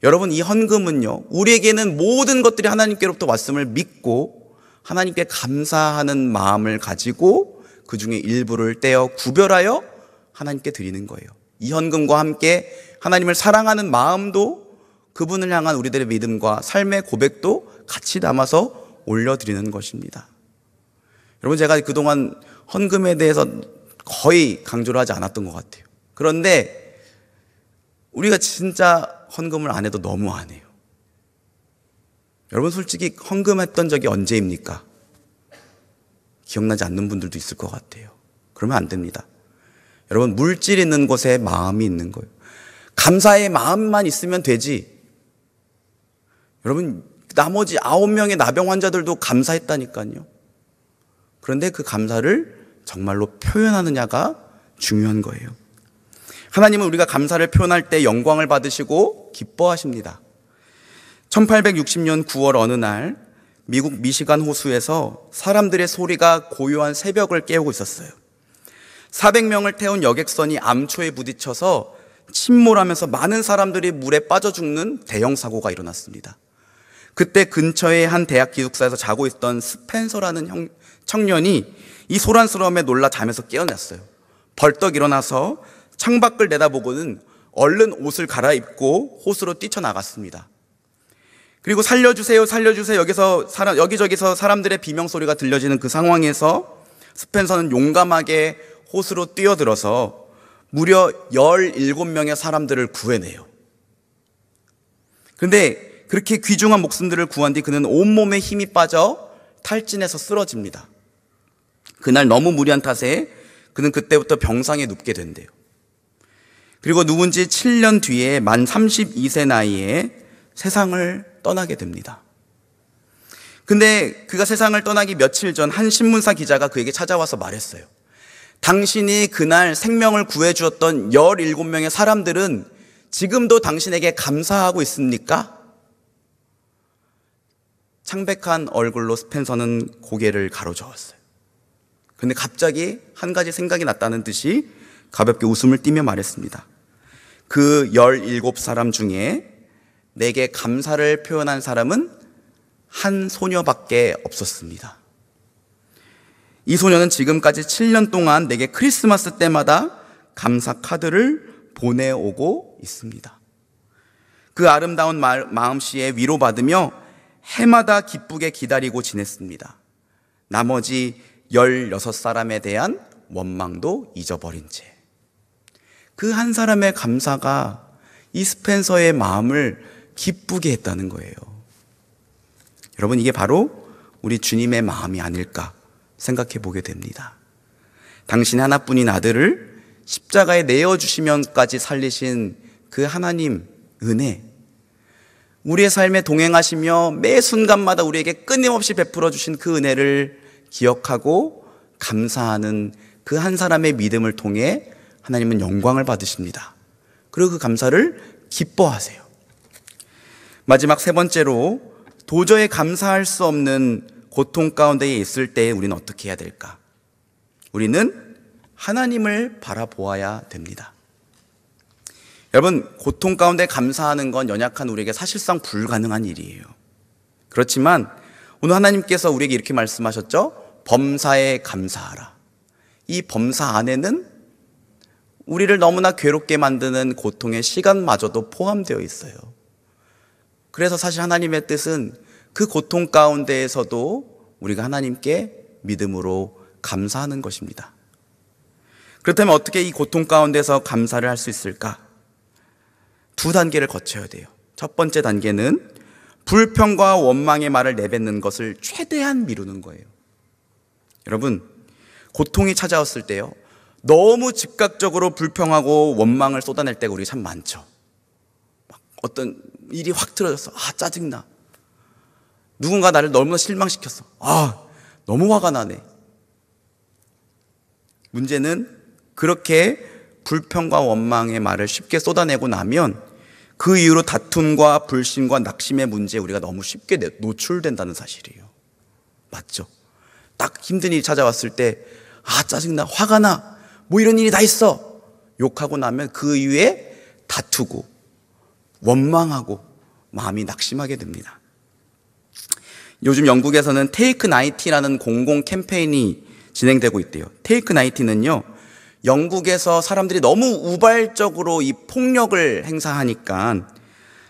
여러분, 이 헌금은요, 우리에게는 모든 것들이 하나님께로부터 왔음을 믿고 하나님께 감사하는 마음을 가지고 그 중에 일부를 떼어 구별하여 하나님께 드리는 거예요. 이 헌금과 함께 하나님을 사랑하는 마음도, 그분을 향한 우리들의 믿음과 삶의 고백도 같이 담아서 올려드리는 것입니다. 여러분, 제가 그동안 헌금에 대해서 거의 강조를 하지 않았던 것 같아요. 그런데 우리가 진짜 헌금을 안 해도 너무 안 해요. 여러분, 솔직히 헌금했던 적이 언제입니까? 기억나지 않는 분들도 있을 것 같아요. 그러면 안 됩니다. 여러분, 물질 있는 곳에 마음이 있는 거예요. 감사의 마음만 있으면 되지. 여러분, 나머지 9명의 나병 환자들도 감사했다니까요. 그런데 그 감사를 정말로 표현하느냐가 중요한 거예요. 하나님은 우리가 감사를 표현할 때 영광을 받으시고 기뻐하십니다. 1860년 9월 어느 날 미국 미시간 호수에서 사람들의 소리가 고요한 새벽을 깨우고 있었어요. 400명을 태운 여객선이 암초에 부딪혀서 침몰하면서 많은 사람들이 물에 빠져 죽는 대형 사고가 일어났습니다. 그때 근처의 한 대학 기숙사에서 자고 있던 스펜서라는 청년이 이 소란스러움에 놀라 잠에서 깨어났어요. 벌떡 일어나서 창밖을 내다보고는 얼른 옷을 갈아입고 호수로 뛰쳐나갔습니다. 그리고 살려주세요, 살려주세요, 여기저기서 사람들의 비명소리가 들려지는 그 상황에서 스펜서는 용감하게 호수로 뛰어들어서 무려 17명의 사람들을 구해내요. 그런데 그렇게 귀중한 목숨들을 구한 뒤 그는 온몸에 힘이 빠져 탈진해서 쓰러집니다. 그날 너무 무리한 탓에 그는 그때부터 병상에 눕게 된대요. 그리고 누운 지 7년 뒤에 만 32세 나이에 세상을 떠나게 됩니다. 근데 그가 세상을 떠나기 며칠 전 한 신문사 기자가 그에게 찾아와서 말했어요. 당신이 그날 생명을 구해주었던 17명의 사람들은 지금도 당신에게 감사하고 있습니까? 창백한 얼굴로 스펜서는 고개를 가로저었어요. 근데 갑자기 한 가지 생각이 났다는 듯이 가볍게 웃음을 띠며 말했습니다. 그 17사람 중에 내게 감사를 표현한 사람은 한 소녀밖에 없었습니다. 이 소녀는 지금까지 7년 동안 내게 크리스마스 때마다 감사 카드를 보내오고 있습니다. 그 아름다운 마음씨에 위로받으며 해마다 기쁘게 기다리고 지냈습니다. 나머지 16사람에 대한 원망도 잊어버린 채. 그 한 사람의 감사가 이 스펜서의 마음을 기쁘게 했다는 거예요. 여러분, 이게 바로 우리 주님의 마음이 아닐까 생각해 보게 됩니다. 당신의 하나뿐인 아들을 십자가에 내어주시면까지 살리신 그 하나님 은혜, 우리의 삶에 동행하시며 매 순간마다 우리에게 끊임없이 베풀어 주신 그 은혜를 기억하고 감사하는 그 한 사람의 믿음을 통해 하나님은 영광을 받으십니다. 그리고 그 감사를 기뻐하세요. 마지막 세 번째로, 도저히 감사할 수 없는 고통 가운데에 있을 때 우리는 어떻게 해야 될까? 우리는 하나님을 바라보아야 됩니다. 여러분, 고통 가운데 감사하는 건 연약한 우리에게 사실상 불가능한 일이에요. 그렇지만 오늘 하나님께서 우리에게 이렇게 말씀하셨죠? 범사에 감사하라. 이 범사 안에는 우리를 너무나 괴롭게 만드는 고통의 시간마저도 포함되어 있어요. 그래서 사실 하나님의 뜻은 그 고통 가운데에서도 우리가 하나님께 믿음으로 감사하는 것입니다. 그렇다면 어떻게 이 고통 가운데서 감사를 할 수 있을까? 두 단계를 거쳐야 돼요. 첫 번째 단계는 불평과 원망의 말을 내뱉는 것을 최대한 미루는 거예요. 여러분, 고통이 찾아왔을 때요, 너무 즉각적으로 불평하고 원망을 쏟아낼 때가 우리 참 많죠. 막 어떤 일이 확 틀어졌어. 짜증나. 누군가 나를 너무나 실망시켰어. 너무 화가 나네. 문제는 그렇게 불평과 원망의 말을 쉽게 쏟아내고 나면 그 이후로 다툼과 불신과 낙심의 문제에 우리가 너무 쉽게 노출된다는 사실이에요. 맞죠? 딱 힘든 일이 찾아왔을 때 짜증나, 화가 나, 뭐 이런 일이 다 있어, 욕하고 나면 그 이후에 다투고 원망하고 마음이 낙심하게 됩니다. 요즘 영국에서는 테이크 나이티라는 공공 캠페인이 진행되고 있대요. 테이크 나이티는요, 영국에서 사람들이 너무 우발적으로 이 폭력을 행사하니까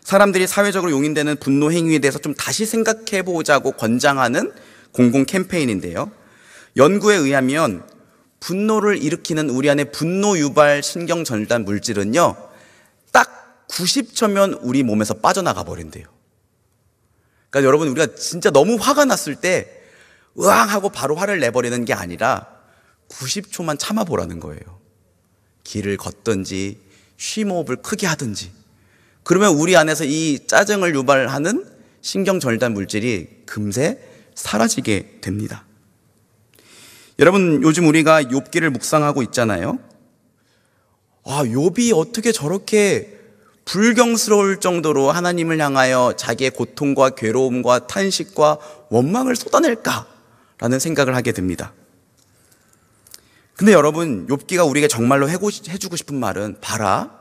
사람들이 사회적으로 용인되는 분노 행위에 대해서 좀 다시 생각해 보자고 권장하는 공공 캠페인인데요. 연구에 의하면 분노를 일으키는 우리 안에 분노 유발 신경 전달 물질은요, 딱 90초면 우리 몸에서 빠져나가 버린대요. 그러니까 여러분, 우리가 진짜 너무 화가 났을 때 으앙 하고 바로 화를 내버리는 게 아니라 90초만 참아보라는 거예요. 길을 걷든지 쉼호흡을 크게 하든지. 그러면 우리 안에서 이 짜증을 유발하는 신경 전달 물질이 금세 사라지게 됩니다. 여러분, 요즘 우리가 욥기를 묵상하고 있잖아요. 욥이 어떻게 저렇게 불경스러울 정도로 하나님을 향하여 자기의 고통과 괴로움과 탄식과 원망을 쏟아낼까라는 생각을 하게 됩니다. 근데 여러분, 욥기가 우리에게 정말로 해주고 싶은 말은, 봐라,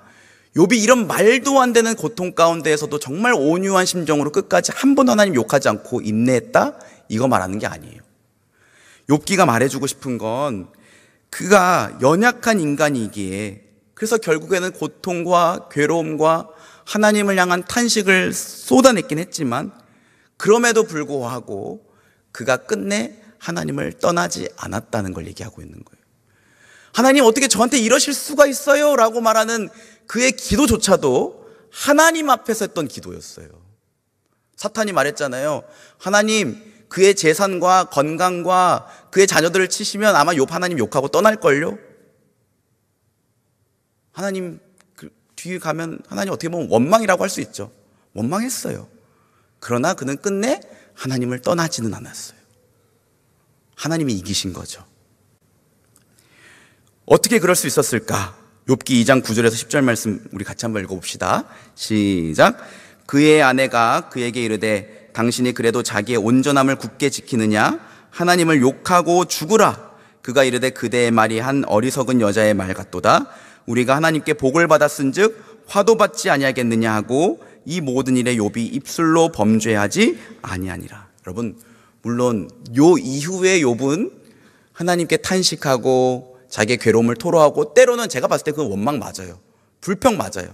욥이 이런 말도 안 되는 고통 가운데에서도 정말 온유한 심정으로 끝까지 한 번도 하나님 욕하지 않고 인내했다, 이거 말하는 게 아니에요. 욥기가 말해주고 싶은 건 그가 연약한 인간이기에, 그래서 결국에는 고통과 괴로움과 하나님을 향한 탄식을 쏟아냈긴 했지만 그럼에도 불구하고 그가 끝내 하나님을 떠나지 않았다는 걸 얘기하고 있는 거예요. 하나님, 어떻게 저한테 이러실 수가 있어요? 라고 말하는 그의 기도조차도 하나님 앞에서 했던 기도였어요. 사탄이 말했잖아요. 하나님, 그의 재산과 건강과 그의 자녀들을 치시면 아마 욥 하나님 욕하고 떠날걸요? 하나님 뒤에 가면 하나님 어떻게 보면 원망이라고 할 수 있죠. 원망했어요. 그러나 그는 끝내 하나님을 떠나지는 않았어요. 하나님이 이기신 거죠. 어떻게 그럴 수 있었을까? 욥기 2장 9절에서 10절 말씀 우리 같이 한번 읽어봅시다. 시작. 그의 아내가 그에게 이르되 당신이 그래도 자기의 온전함을 굳게 지키느냐? 하나님을 욕하고 죽으라. 그가 이르되 그대의 말이 한 어리석은 여자의 말 같도다. 우리가 하나님께 복을 받았은즉 화도 받지 아니하겠느냐 하고 이 모든 일에 욥이 입술로 범죄하지 아니하니라. 여러분, 물론 요 이후에 욥은 하나님께 탄식하고 자기의 괴로움을 토로하고, 때로는 제가 봤을 때 그 원망 맞아요. 불평 맞아요.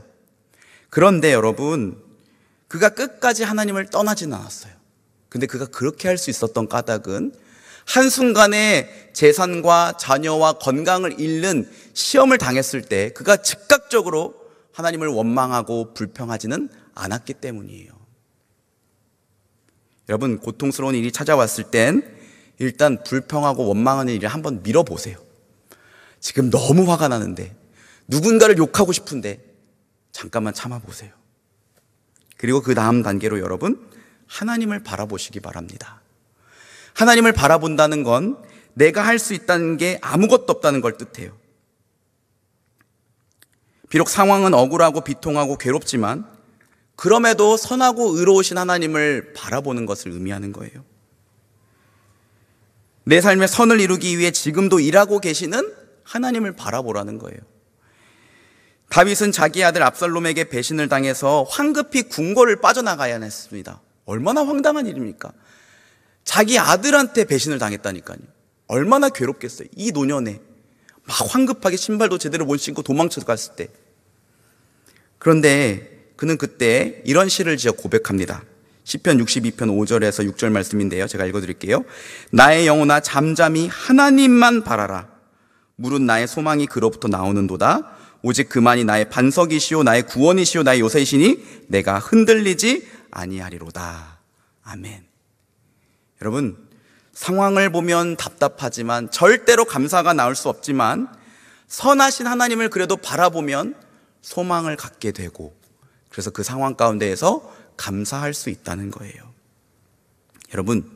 그런데 여러분, 그가 끝까지 하나님을 떠나지는 않았어요. 근데 그가 그렇게 할 수 있었던 까닭은 한순간에 재산과 자녀와 건강을 잃는 시험을 당했을 때 그가 즉각적으로 하나님을 원망하고 불평하지는 않았기 때문이에요. 여러분, 고통스러운 일이 찾아왔을 땐 일단 불평하고 원망하는 일을 한번 밀어보세요. 지금 너무 화가 나는데, 누군가를 욕하고 싶은데 잠깐만 참아보세요. 그리고 그 다음 단계로 여러분, 하나님을 바라보시기 바랍니다. 하나님을 바라본다는 건 내가 할 수 있다는 게 아무것도 없다는 걸 뜻해요. 비록 상황은 억울하고 비통하고 괴롭지만 그럼에도 선하고 의로우신 하나님을 바라보는 것을 의미하는 거예요. 내 삶의 선을 이루기 위해 지금도 일하고 계시는 하나님을 바라보라는 거예요. 다윗은 자기 아들 압살롬에게 배신을 당해서 황급히 궁궐을 빠져나가야 했습니다. 얼마나 황당한 일입니까? 자기 아들한테 배신을 당했다니까요. 얼마나 괴롭겠어요. 이 노년에 막 황급하게 신발도 제대로 못 신고 도망쳐 갔을 때. 그런데 그는 그때 이런 시를 지어 고백합니다. 시편 62편 5절에서 6절 말씀인데요, 제가 읽어드릴게요. 나의 영혼아 잠잠히 하나님만 바라라. 물은 나의 소망이 그로부터 나오는도다. 오직 그만이 나의 반석이시오 나의 구원이시오 나의 요새이시니 내가 흔들리지 아니하리로다. 아멘. 여러분, 상황을 보면 답답하지만 절대로 감사가 나올 수 없지만 선하신 하나님을 그래도 바라보면 소망을 갖게 되고, 그래서 그 상황 가운데에서 감사할 수 있다는 거예요. 여러분,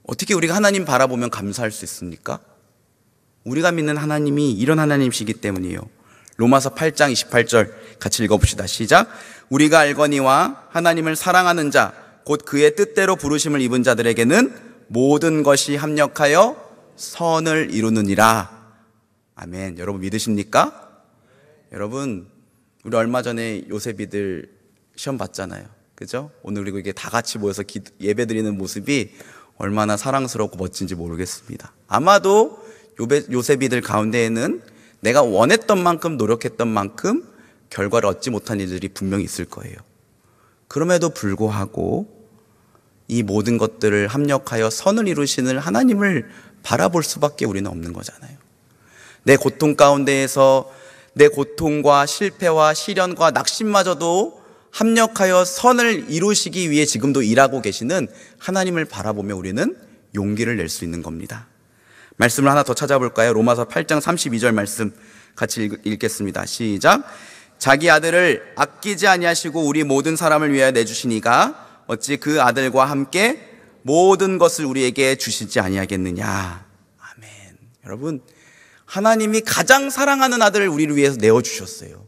어떻게 우리가 하나님 바라보면 감사할 수 있습니까? 우리가 믿는 하나님이 이런 하나님이시기 때문이에요. 로마서 8장 28절 같이 읽어봅시다. 시작. 우리가 알거니와 하나님을 사랑하는 자 곧 그의 뜻대로 부르심을 입은 자들에게는 모든 것이 합력하여 선을 이루느니라. 아멘. 여러분 믿으십니까? 여러분, 우리 얼마 전에 요셉이들 시험 봤잖아요. 그죠? 오늘 그리고 이게 다 같이 모여서 예배 드리는 모습이 얼마나 사랑스럽고 멋진지 모르겠습니다. 아마도 요셉이들 가운데에는 내가 원했던 만큼 노력했던 만큼 결과를 얻지 못한 이들이 분명히 있을 거예요. 그럼에도 불구하고 이 모든 것들을 합력하여 선을 이루시는 하나님을 바라볼 수밖에 우리는 없는 거잖아요. 내 고통 가운데에서 내 고통과 실패와 시련과 낙심마저도 합력하여 선을 이루시기 위해 지금도 일하고 계시는 하나님을 바라보며 우리는 용기를 낼 수 있는 겁니다. 말씀을 하나 더 찾아볼까요? 로마서 8장 32절 말씀 같이 읽겠습니다. 시작. 자기 아들을 아끼지 아니하시고 우리 모든 사람을 위하여 내주시니가 어찌 그 아들과 함께 모든 것을 우리에게 주시지 아니하겠느냐. 아멘. 여러분, 하나님이 가장 사랑하는 아들을 우리를 위해서 내어주셨어요.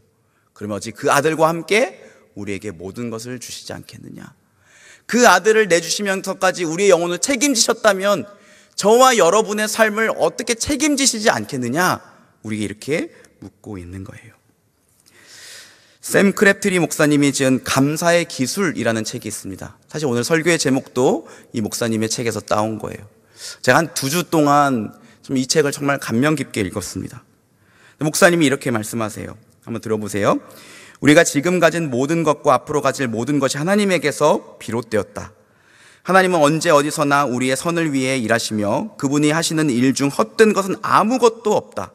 그러면 어찌 그 아들과 함께 우리에게 모든 것을 주시지 않겠느냐. 그 아들을 내주시면서까지 우리의 영혼을 책임지셨다면 저와 여러분의 삶을 어떻게 책임지시지 않겠느냐, 우리에게 이렇게 묻고 있는 거예요. 샘 크랩트리 목사님이 지은 감사의 기술이라는 책이 있습니다. 사실 오늘 설교의 제목도 이 목사님의 책에서 따온 거예요. 제가 한 2주 동안 좀 이 책을 정말 감명 깊게 읽었습니다. 목사님이 이렇게 말씀하세요. 한번 들어보세요. 우리가 지금 가진 모든 것과 앞으로 가질 모든 것이 하나님에게서 비롯되었다. 하나님은 언제 어디서나 우리의 선을 위해 일하시며 그분이 하시는 일 중 헛된 것은 아무것도 없다.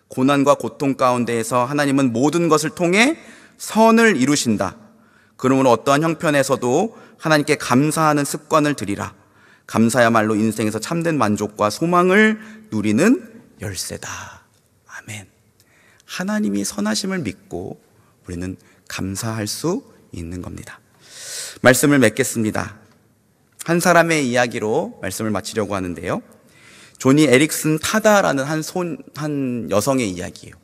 고난과 고통 가운데에서 하나님은 모든 것을 통해 선을 이루신다. 그러므로 어떠한 형편에서도 하나님께 감사하는 습관을 들이라. 감사야말로 인생에서 참된 만족과 소망을 누리는 열쇠다. 아멘. 하나님이 선하심을 믿고 우리는 감사할 수 있는 겁니다. 말씀을 맺겠습니다. 한 사람의 이야기로 말씀을 마치려고 하는데요. 조니 에릭슨 타다라는 한 여성의 이야기예요.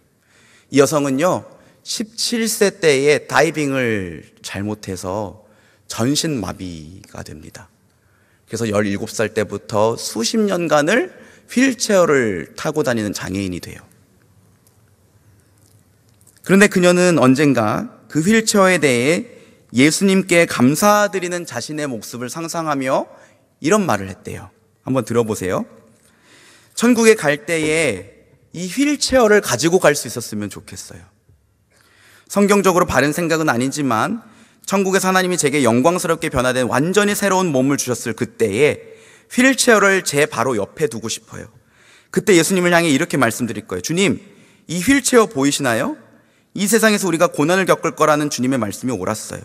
이 여성은요, 17세 때에 다이빙을 잘못해서 전신마비가 됩니다. 그래서 17살 때부터 수십 년간을 휠체어를 타고 다니는 장애인이 돼요. 그런데 그녀는 언젠가 그 휠체어에 대해 예수님께 감사드리는 자신의 모습을 상상하며 이런 말을 했대요. 한번 들어보세요. 천국에 갈 때에 이 휠체어를 가지고 갈 수 있었으면 좋겠어요. 성경적으로 바른 생각은 아니지만 천국에서 하나님이 제게 영광스럽게 변화된 완전히 새로운 몸을 주셨을 그때에 휠체어를 제 바로 옆에 두고 싶어요. 그때 예수님을 향해 이렇게 말씀드릴 거예요. 주님, 이 휠체어 보이시나요? 이 세상에서 우리가 고난을 겪을 거라는 주님의 말씀이 옳았어요.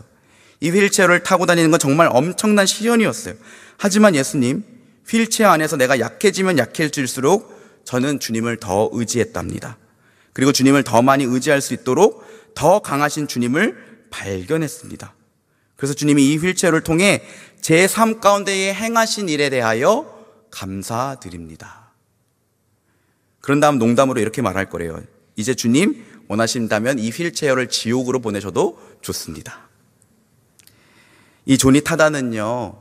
이 휠체어를 타고 다니는 건 정말 엄청난 시련이었어요. 하지만 예수님, 휠체어 안에서 내가 약해지면 약해질수록 저는 주님을 더 의지했답니다. 그리고 주님을 더 많이 의지할 수 있도록 더 강하신 주님을 발견했습니다. 그래서 주님이 이 휠체어를 통해 제 삶 가운데에 행하신 일에 대하여 감사드립니다. 그런 다음 농담으로 이렇게 말할 거래요. 이제 주님 원하신다면 이 휠체어를 지옥으로 보내셔도 좋습니다. 이 조니 타다는요,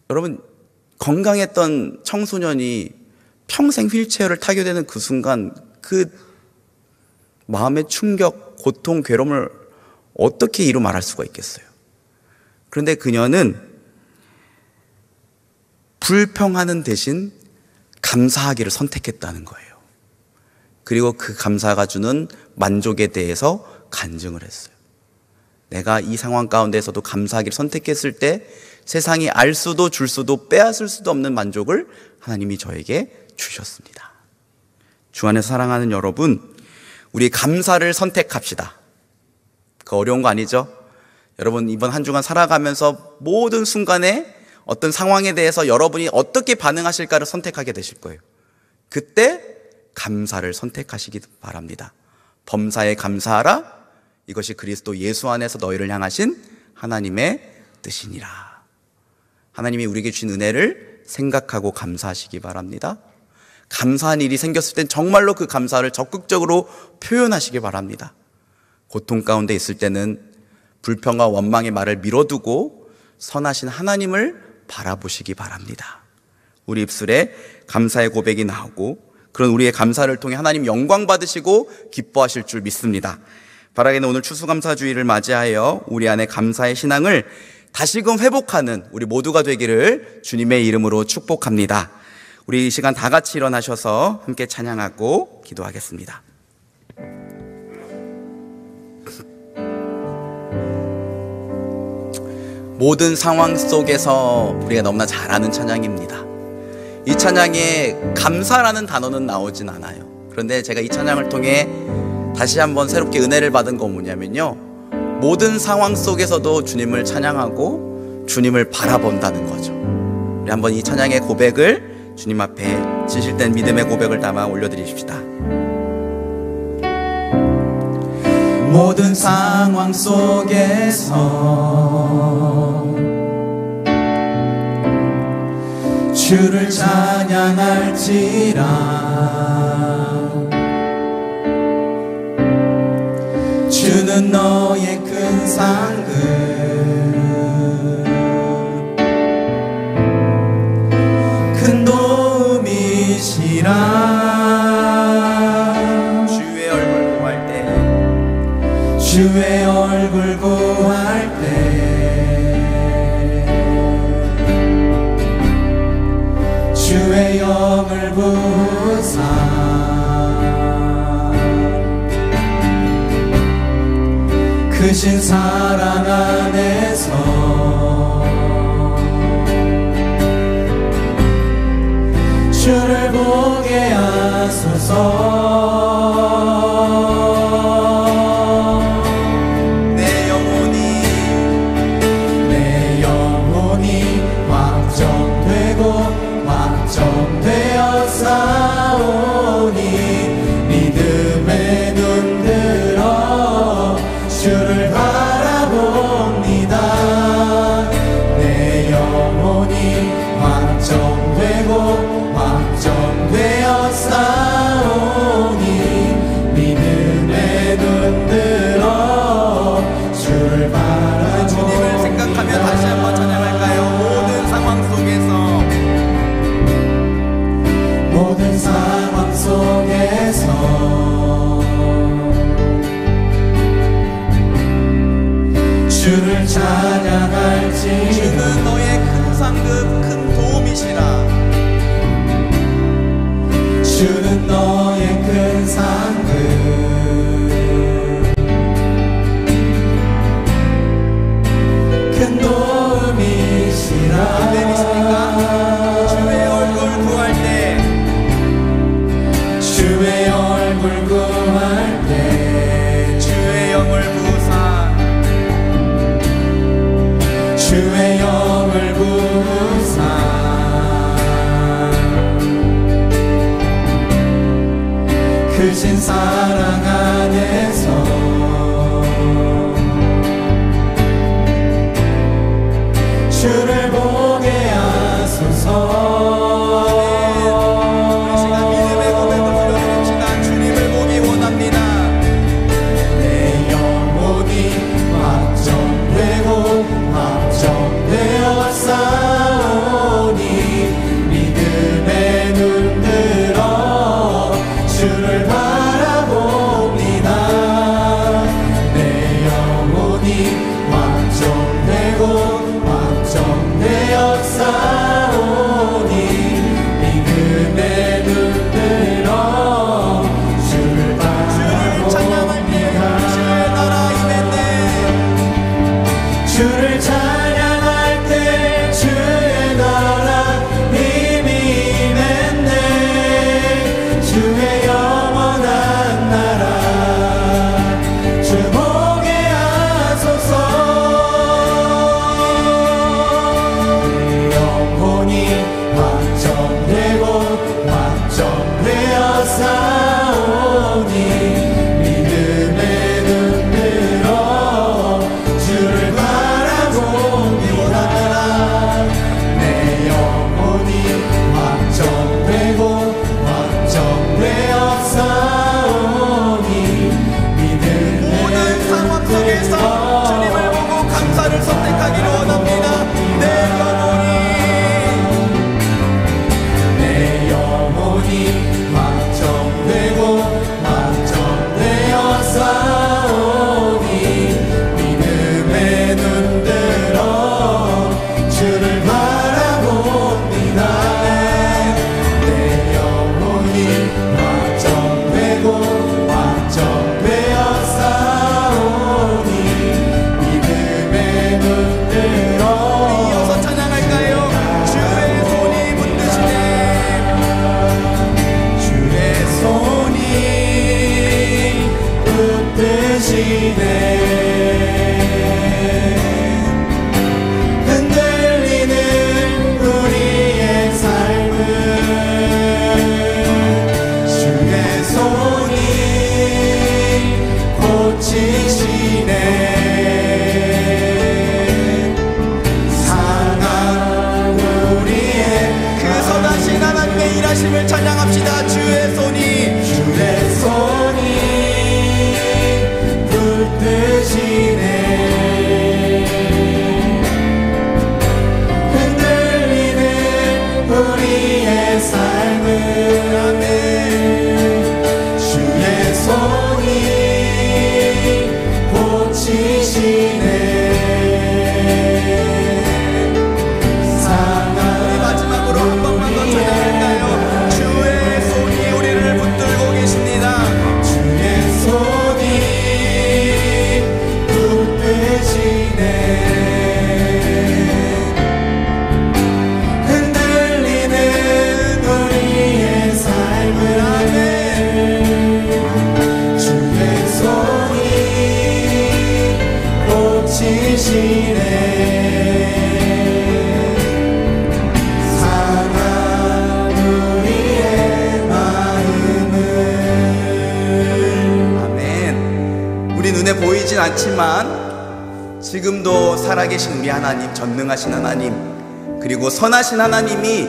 여러분 건강했던 청소년이 평생 휠체어를 타게 되는 그 순간 그 마음의 충격, 고통, 괴로움을 어떻게 이루 말할 수가 있겠어요? 그런데 그녀는 불평하는 대신 감사하기를 선택했다는 거예요. 그리고 그 감사가 주는 만족에 대해서 간증을 했어요. 내가 이 상황 가운데서도 감사하기를 선택했을 때 세상이 알 수도 줄 수도 빼앗을 수도 없는 만족을 하나님이 저에게 주셨습니다. 주 안에서 사랑하는 여러분, 우리 감사를 선택합시다. 그 어려운 거 아니죠? 여러분 이번 한 주간 살아가면서 모든 순간에 어떤 상황에 대해서 여러분이 어떻게 반응하실까를 선택하게 되실 거예요. 그때 감사를 선택하시기 바랍니다. 범사에 감사하라. 이것이 그리스도 예수 안에서 너희를 향하신 하나님의 뜻이니라. 하나님이 우리에게 주신 은혜를 생각하고 감사하시기 바랍니다. 감사한 일이 생겼을 땐 정말로 그 감사를 적극적으로 표현하시기 바랍니다. 고통 가운데 있을 때는 불평과 원망의 말을 미뤄두고 선하신 하나님을 바라보시기 바랍니다. 우리 입술에 감사의 고백이 나오고 그런 우리의 감사를 통해 하나님 영광 받으시고 기뻐하실 줄 믿습니다. 바라기는 오늘 추수감사주의를 맞이하여 우리 안에 감사의 신앙을 다시금 회복하는 우리 모두가 되기를 주님의 이름으로 축복합니다. 우리 이 시간 다 같이 일어나셔서 함께 찬양하고 기도하겠습니다. 모든 상황 속에서 우리가 너무나 잘 아는 찬양입니다. 이 찬양에 감사라는 단어는 나오진 않아요. 그런데 제가 이 찬양을 통해 다시 한번 새롭게 은혜를 받은 건 뭐냐면요, 모든 상황 속에서도 주님을 찬양하고 주님을 바라본다는 거죠. 우리 한번 이 찬양의 고백을 주님 앞에 진실된 믿음의 고백을 담아 올려드리십시다. 모든 상황 속에서 주를 찬양할지라. 주는 너의 큰 상급, 큰 도움이시라. 주의 얼굴 구할 때, 주의 얼굴 구할 때 주의 영을 부으사 크신 사랑 안에서 주를 보게 하소서. 내 영혼이 확정되고 확정되어 싸우니 믿음의 눈 들어 주를 바라봅니다. 내 영혼이 확정되고 확정되어 싸우니 믿음의 눈 들어 주를 바라봅니다. 주님을 생각하며 다시 한번 찬양할까요? 모든 상황 속에서, 모든 상황 속에서 주를 찬양할지. 주는 너의 큰 상급, 큰 도움이시라. 주는 너의 큰 상급, 크신 사랑 안에서 주를 보게 하소서. 우리 시간 믿음의 고백을 올려드립시다. 주님을 보기 원합니다. 내 영혼이 확정되고 확정되어 싸우니 믿음의 눈 들어 주를 바라봅니다. 내 영혼이 확정되고 확정되어 싸우니 믿음의 눈 들어 주를 바라봅니다. 주를 찬양할 때 주의 나라 힘이 임했네. 주의 영원한 나라 주 보게 하소서. 영혼이 확정되고 확정되어 싸우니 믿음의 눈 들어 주를 바라봅니다. 내 영혼이 확정되고 확정되어 싸우니 믿음의 모든 상황 속에서 주님을 보고 감사를 선택하기를 원합니다. 내 영혼이 확정되고 확정되어 싸우니 믿음의 눈 들어 주를 바라봅니다. 내 영혼이 확정되고 확정되어 싸우니 믿음의 눈 들어 이어서 찬양할까요? 주의 손이 붙드시네. 주의 손이 붙드시네. 흔들리는 우리의 삶을 주의 손이 고치시네. 상한 우리의 그 선하신 하나님의 일하심을 찬양합시다. 주의 손이 붙드시네. 흔들리는 우리의 삶을 아멘. 주의 손이 고치시네. 우리 마지막으로 한 번만 더 찬양할까요? 주의 손이 우리를 붙들고 계십니다. 주의 손이 붙드시네. 흔들리는 우리의 삶을 아멘. 주의 손이 고치시네. 상한 우리의 마음을 아멘. 우리 눈에 보이진 않지만 지금도 살아계신 우리 하나님, 전능하신 하나님, 그리고 선하신 하나님이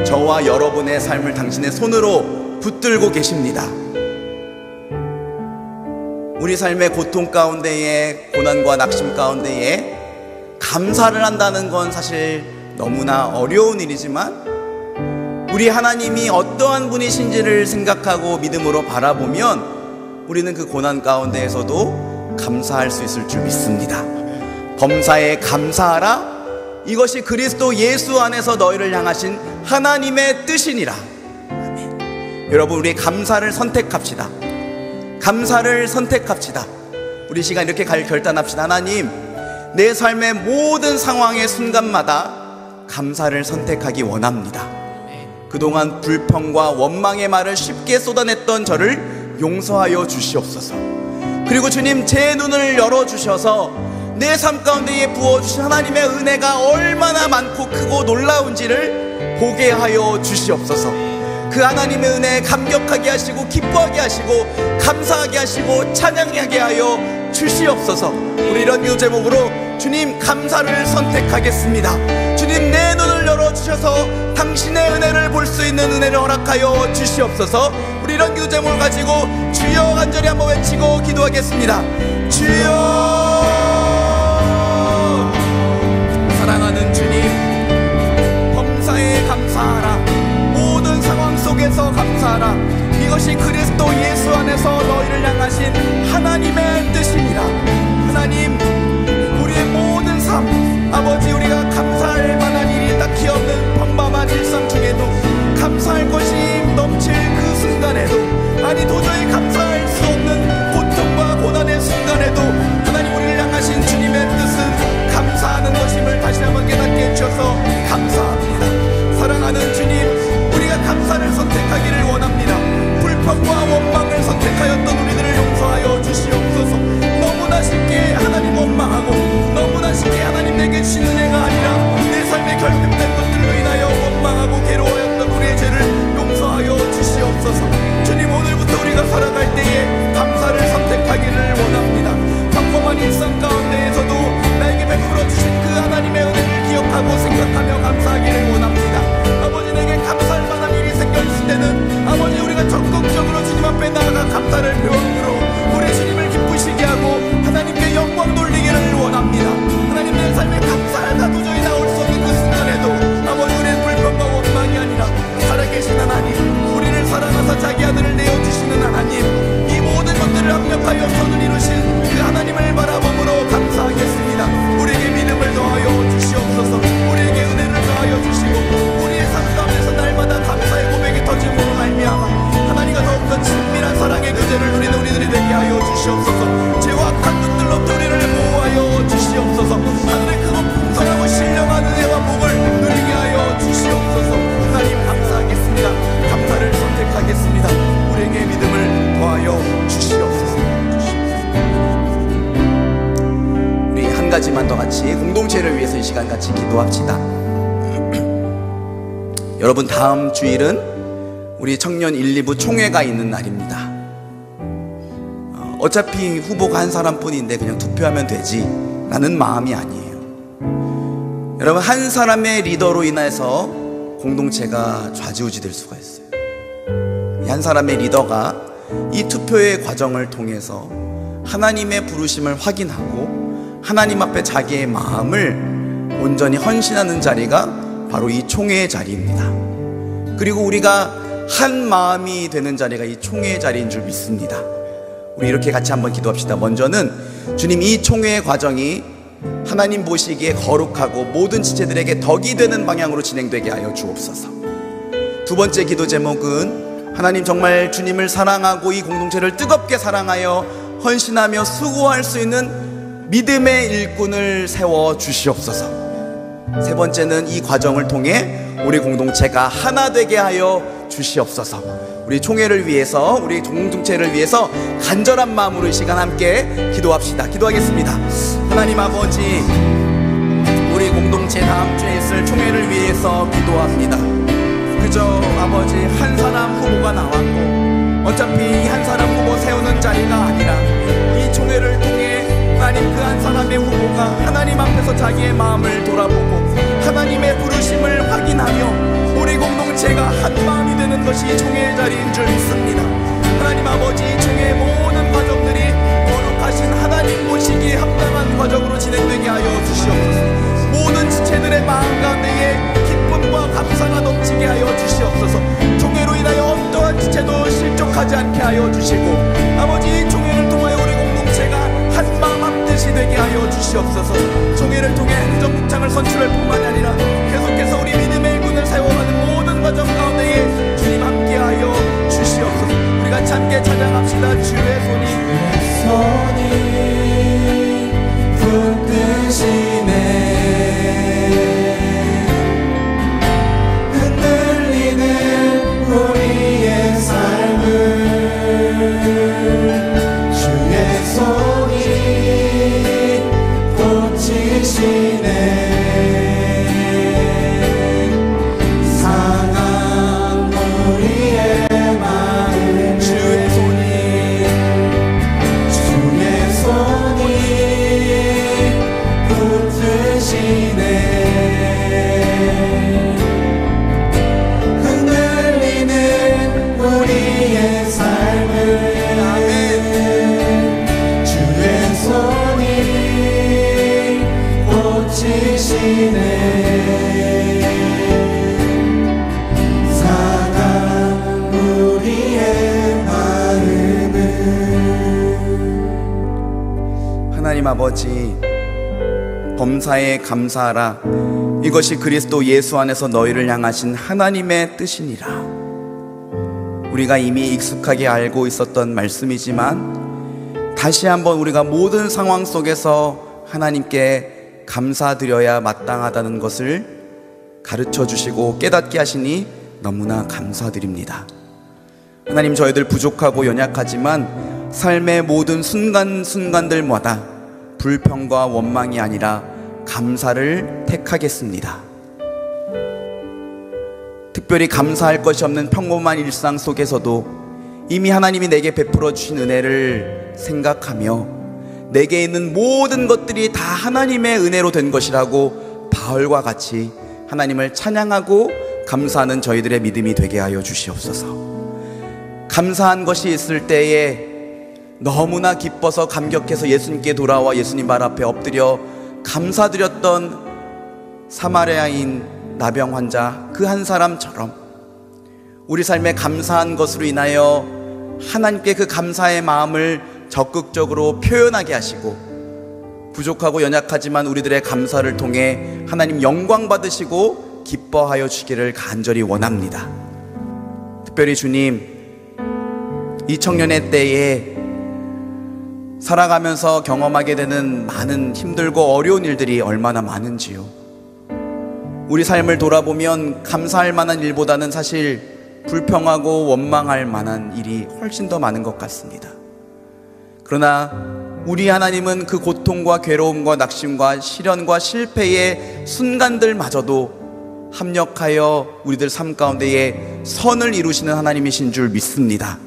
저와 여러분의 삶을 당신의 손으로 붙들고 계십니다. 우리 삶의 고통 가운데에, 고난과 낙심 가운데에 감사를 한다는 건 사실 너무나 어려운 일이지만 우리 하나님이 어떠한 분이신지를 생각하고 믿음으로 바라보면 우리는 그 고난 가운데에서도 감사할 수 있을 줄 믿습니다. 범사에 감사하라. 이것이 그리스도 예수 안에서 너희를 향하신 하나님의 뜻이니라. 아멘. 여러분, 우리 감사를 선택합시다. 감사를 선택합시다. 우리 시간 이렇게 결단합시다. 하나님, 내 삶의 모든 상황의 순간마다 감사를 선택하기 원합니다. 그동안 불평과 원망의 말을 쉽게 쏟아냈던 저를 용서하여 주시옵소서. 그리고 주님, 제 눈을 열어주셔서 내 삶 가운데에 부어주신 하나님의 은혜가 얼마나 많고 크고 놀라운지를 보게 하여 주시옵소서. 그 하나님의 은혜에 감격하게 하시고 기뻐하게 하시고 감사하게 하시고 찬양하게 하여 주시옵소서. 우리 이런 기도 제목으로 주님 감사를 선택하겠습니다. 주님 내 눈을 열어주셔서 당신의 은혜를 볼 수 있는 은혜를 허락하여 주시옵소서. 우리 이런 기도 제목을 가지고 주여 간절히 한번 외치고 기도하겠습니다. 주여. 사랑하는 주님, 범사에 감사하라. 모든 상황 속에서 감사하라. 이것이 그리스도 예수 안에서 너희를 향하신 하나님의 뜻이니라. 하나님, 우리의 모든 삶, 아버지, 우리가 감사할 만한 일이 딱히 없는 평범한 일상 중에도, 감사할 것이 넘칠 그 순간에도, 아니 도저히 감사할 수 없는 고통과 고난의 순간에도 하나님 우리를 향하신 주님의 뜻은 감사하는 것임을 다시 한번 깨닫게 해주셔서 감사합니다. 사랑하는 주님, 우리가 감사를 선택하기를 원합니다. 불평과 원망을 선택하였던 우리들을 용서하여 주시옵소서. 너무나 쉽게 하나님 원망하고 너무나 쉽게 하나님 내게 주신 은혜가 아니라 내 삶에 결핍된 것들로 인하여 원망하고 괴로워했던 우리의 죄를 용서하여 주시옵소서. 주님, 오늘부터 우리가 살아갈 때에 감사를 선택하기를 원합니다. 평범한 일상 가운데에서도 나에게 베풀어 주신 그 하나님의 은혜를 기억하고 생각하며 감사하기를 원합니다. 아버지, 내게 감사할 만한 일이 생겼을 때는 아버지 우리가 적극적으로 주님 앞에 나아가 감사를 표현으로 우리 주님을 기쁘시게 하고 하나님께 영광 돌리기를 원합니다. 하나님, 내 삶에 감사가 도저히 나올 수 없는 그 순간에도 아버지 우리의 불평과 원망이 아니라 살아계신 하나님, 우리를 사랑하사 자기 아들을 내어주시는 하나님, 이 모든 것들을 합력하여 선을 이루신 그 하나님을 바라봄으로 감사하겠습니다. 우리에게 믿음을 더하여 주시옵소서. 우리에게 은혜를 더하여 주시고 우리의 삶 가운데서 날마다 감사의 고백이 터짐으로 말미암아 하나님과 더욱더 친밀한 사랑의 교제를 누리는 우리들이 되게 하여 주시옵소서. 죄와 악한 것들로부터 우리를 보호하여 주시옵소서. 하늘의 크고 풍성하고 신령한 은혜와 복을 누리게 하여 주시옵소서. 하나님 감사하겠습니다. 감사를 선택하겠습니다. 우리에게 믿음을 더하여 주시옵소서. 우리 한 가지만 더 같이 공동체를 위해서 이 시간 같이 기도합시다. 여러분, 다음 주일은 우리 청년 1, 2부 총회가 있는 날입니다. 어차피 후보가 한 사람뿐인데 그냥 투표하면 되지 라는 마음이 아니에요. 여러분, 한 사람의 리더로 인해서 공동체가 좌지우지 될 수가 있어요. 한 사람의 리더가 이 투표의 과정을 통해서 하나님의 부르심을 확인하고 하나님 앞에 자기의 마음을 온전히 헌신하는 자리가 바로 이 총회의 자리입니다. 그리고 우리가 한 마음이 되는 자리가 이 총회의 자리인 줄 믿습니다. 우리 이렇게 같이 한번 기도합시다. 먼저는 주님, 이 총회의 과정이 하나님 보시기에 거룩하고 모든 지체들에게 덕이 되는 방향으로 진행되게 하여 주옵소서. 두 번째 기도 제목은 하나님, 정말 주님을 사랑하고 이 공동체를 뜨겁게 사랑하여 헌신하며 수고할 수 있는 믿음의 일꾼을 세워 주시옵소서. 세 번째는 이 과정을 통해 우리 공동체가 하나 되게 하여 주시옵소서. 우리 총회를 위해서, 우리 공동체를 위해서 간절한 마음으로 이 시간 함께 기도합시다. 기도하겠습니다. 하나님 아버지, 우리 공동체 다음 주에 있을 총회를 위해서 기도합니다. 그저 아버지 한 사람 후보가 나왔고 어차피 이 한 사람 후보 세우는 자리가 아니라 이 총회를 통해 하나님 그 한 사람의 후보가 하나님 앞에서 자기의 마음을 돌아보고 하나님의 부르심을 확인하며 우리 공동체가 한 마음이 되는 것이 총회의 자리인 줄 믿습니다. 하나님 아버지, 총회의 모든 과정들이 거룩하신 하나님 보시기에 합당한 과정으로 진행되게 하여 주시옵소서. 모든 지체들의 마음 가운데에 기쁨과 감사가 넘치게 하여 주시옵소서. 총회로 인하여 어떠한 지체도 실족하지 않게 하여 주시고 아버지, 총회를 통하여 우리 공동체가 한 마음 한 뜻이 되게 하여 주시옵소서. 총회를 통해 행정국장을 선출할 뿐만이 아니라 계속해서 우리 믿음의 일꾼을 세워가는 모든 과정 가운데에 주님 함께하여 주시옵소서. 우리 같이 함께 찬양합시다. 주의 손이 붙드시네. 흔들리는 우리의 삶을 대신해 사랑 우리의 마음을. 하나님 아버지, 범사에 감사하라. 이것이 그리스도 예수 안에서 너희를 향하신 하나님의 뜻이니라. 우리가 이미 익숙하게 알고 있었던 말씀이지만 다시 한번 우리가 모든 상황 속에서 하나님께 감사드려야 마땅하다는 것을 가르쳐 주시고 깨닫게 하시니 너무나 감사드립니다. 하나님, 저희들 부족하고 연약하지만 삶의 모든 순간순간들마다 불평과 원망이 아니라 감사를 택하겠습니다. 특별히 감사할 것이 없는 평범한 일상 속에서도 이미 하나님이 내게 베풀어 주신 은혜를 생각하며 내게 있는 모든 것들이 다 하나님의 은혜로 된 것이라고 바울과 같이 하나님을 찬양하고 감사하는 저희들의 믿음이 되게 하여 주시옵소서. 감사한 것이 있을 때에 너무나 기뻐서 감격해서 예수님께 돌아와 예수님 발 앞에 엎드려 감사드렸던 사마리아인 나병 환자 그 한 사람처럼 우리 삶에 감사한 것으로 인하여 하나님께 그 감사의 마음을 적극적으로 표현하게 하시고 부족하고 연약하지만 우리들의 감사를 통해 하나님 영광 받으시고 기뻐하여 주기를 간절히 원합니다. 특별히 주님, 이 청년의 때에 살아가면서 경험하게 되는 많은 힘들고 어려운 일들이 얼마나 많은지요. 우리 삶을 돌아보면 감사할 만한 일보다는 사실 불평하고 원망할 만한 일이 훨씬 더 많은 것 같습니다. 그러나 우리 하나님은 그 고통과 괴로움과 낙심과 시련과 실패의 순간들마저도 합력하여 우리들 삶 가운데에 선을 이루시는 하나님이신 줄 믿습니다.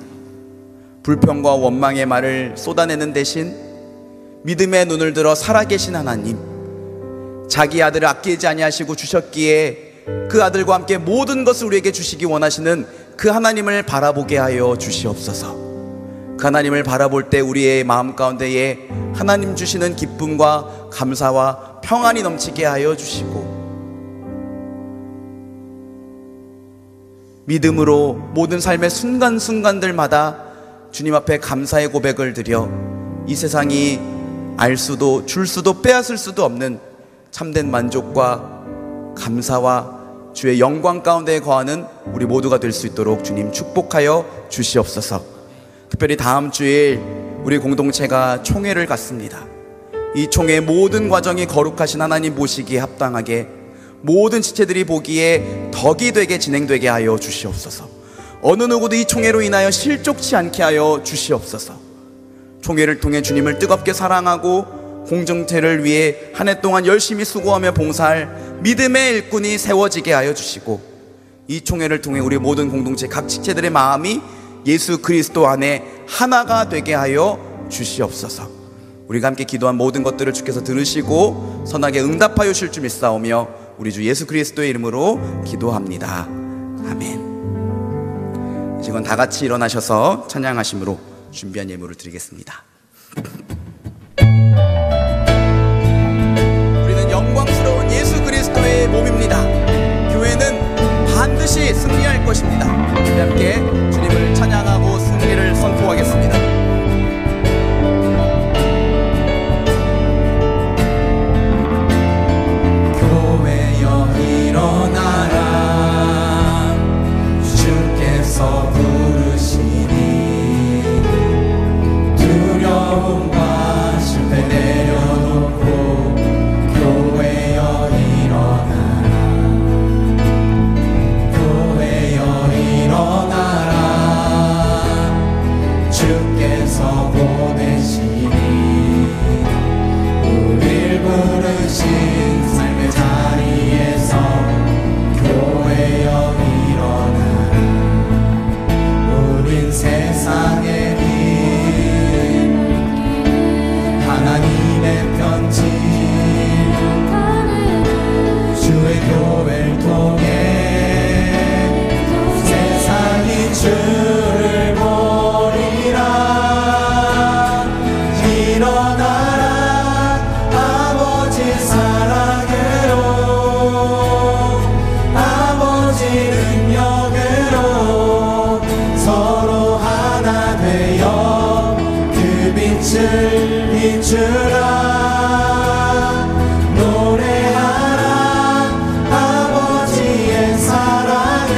불평과 원망의 말을 쏟아내는 대신 믿음의 눈을 들어 살아계신 하나님, 자기 아들을 아끼지 아니하시고 주셨기에 그 아들과 함께 모든 것을 우리에게 주시기 원하시는 그 하나님을 바라보게 하여 주시옵소서. 그 하나님을 바라볼 때 우리의 마음 가운데에 하나님 주시는 기쁨과 감사와 평안이 넘치게 하여 주시고 믿음으로 모든 삶의 순간순간들마다 주님 앞에 감사의 고백을 드려 이 세상이 알 수도 줄 수도 빼앗을 수도 없는 참된 만족과 감사와 주의 영광 가운데 거하는 우리 모두가 될 수 있도록 주님 축복하여 주시옵소서. 특별히 다음 주일 우리 공동체가 총회를 갖습니다. 이 총회 모든 과정이 거룩하신 하나님 보시기에 합당하게 모든 지체들이 보기에 덕이 되게 진행되게 하여 주시옵소서. 어느 누구도 이 총회로 인하여 실족치 않게 하여 주시옵소서. 총회를 통해 주님을 뜨겁게 사랑하고 공동체를 위해 한 해 동안 열심히 수고하며 봉사할 믿음의 일꾼이 세워지게 하여 주시고 이 총회를 통해 우리 모든 공동체 각 지체들의 마음이 예수 그리스도 안에 하나가 되게 하여 주시옵소서. 우리가 함께 기도한 모든 것들을 주께서 들으시고 선하게 응답하여 주실 줄 믿사오며 우리 주 예수 그리스도의 이름으로 기도합니다. 아멘. 지금 다 같이 일어나셔서 찬양하심으로 준비한 예물을 드리겠습니다. 우리는 영광스러운 예수 그리스도의 몸입니다. 교회는 반드시 승리할 것입니다. 우리 함께 주님을 찬양하고 승리를 선포하겠습니다. 교회여 일어나라, 주께서 부르시니 두려움과 실패 내려놓고 교회여 일어나라, 교회여 일어나라, 주께서 보내시니 우릴 부르신 삶의 자리에서 교회여 일어나라. 우린 세상의 빛, 하나님의 편지, 주의 교회를 통해 세상이 주를 보리라. 일어나라, 아버지 사랑해 비추라 노래하라 아버지의 사랑을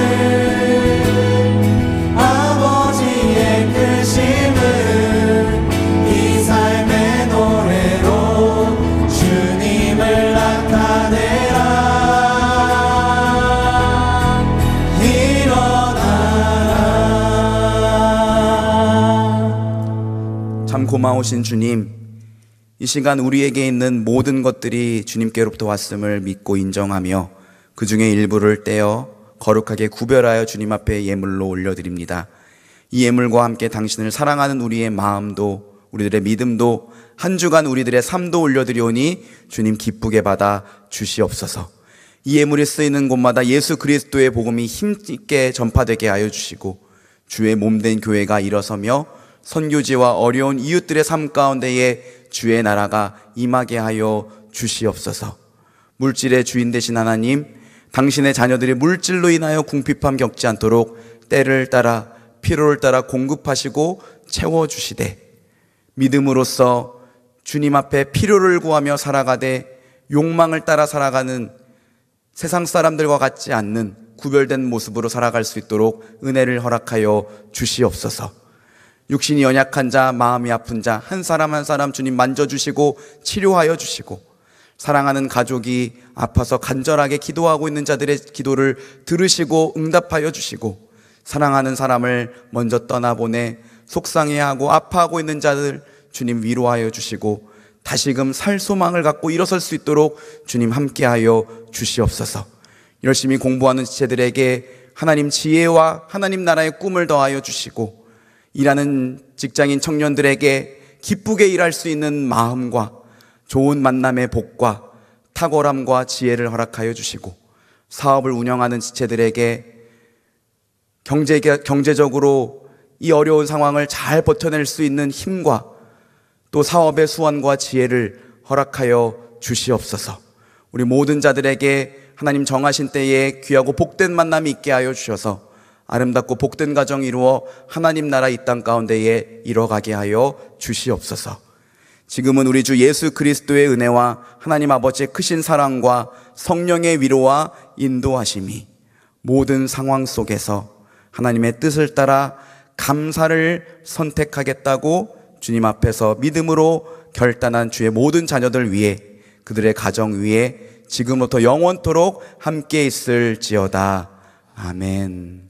아버지의 크심을 이 삶의 노래로 주님을 나타내라 일어나라. 참 고마우신 주님, 이 시간 우리에게 있는 모든 것들이 주님께로부터 왔음을 믿고 인정하며 그 중에 일부를 떼어 거룩하게 구별하여 주님 앞에 예물로 올려드립니다. 이 예물과 함께 당신을 사랑하는 우리의 마음도 우리들의 믿음도 한 주간 우리들의 삶도 올려드리오니 주님 기쁘게 받아 주시옵소서. 이 예물이 쓰이는 곳마다 예수 그리스도의 복음이 힘있게 전파되게 하여 주시고 주의 몸된 교회가 일어서며 선교지와 어려운 이웃들의 삶 가운데에 주의 나라가 임하게 하여 주시옵소서. 물질의 주인 되신 하나님, 당신의 자녀들이 물질로 인하여 궁핍함 겪지 않도록 때를 따라 필요를 따라 공급하시고 채워주시되 믿음으로써 주님 앞에 필요를 구하며 살아가되 욕망을 따라 살아가는 세상 사람들과 같지 않는 구별된 모습으로 살아갈 수 있도록 은혜를 허락하여 주시옵소서. 육신이 연약한 자, 마음이 아픈 자, 한 사람 한 사람 주님 만져주시고 치료하여 주시고 사랑하는 가족이 아파서 간절하게 기도하고 있는 자들의 기도를 들으시고 응답하여 주시고 사랑하는 사람을 먼저 떠나보내 속상해하고 아파하고 있는 자들 주님 위로하여 주시고 다시금 살 소망을 갖고 일어설 수 있도록 주님 함께하여 주시옵소서. 열심히 공부하는 지체들에게 하나님 지혜와 하나님 나라의 꿈을 더하여 주시고 일하는 직장인 청년들에게 기쁘게 일할 수 있는 마음과 좋은 만남의 복과 탁월함과 지혜를 허락하여 주시고 사업을 운영하는 지체들에게 경제적으로 이 어려운 상황을 잘 버텨낼 수 있는 힘과 또 사업의 수완과 지혜를 허락하여 주시옵소서. 우리 모든 자들에게 하나님 정하신 때에 귀하고 복된 만남이 있게 하여 주셔서 아름답고 복된 가정 이루어 하나님 나라 이 땅 가운데에 이뤄가게 하여 주시옵소서. 지금은 우리 주 예수 그리스도의 은혜와 하나님 아버지의 크신 사랑과 성령의 위로와 인도하심이 모든 상황 속에서 하나님의 뜻을 따라 감사를 선택하겠다고 주님 앞에서 믿음으로 결단한 주의 모든 자녀들 위해 그들의 가정 위에 지금부터 영원토록 함께 있을지어다. 아멘.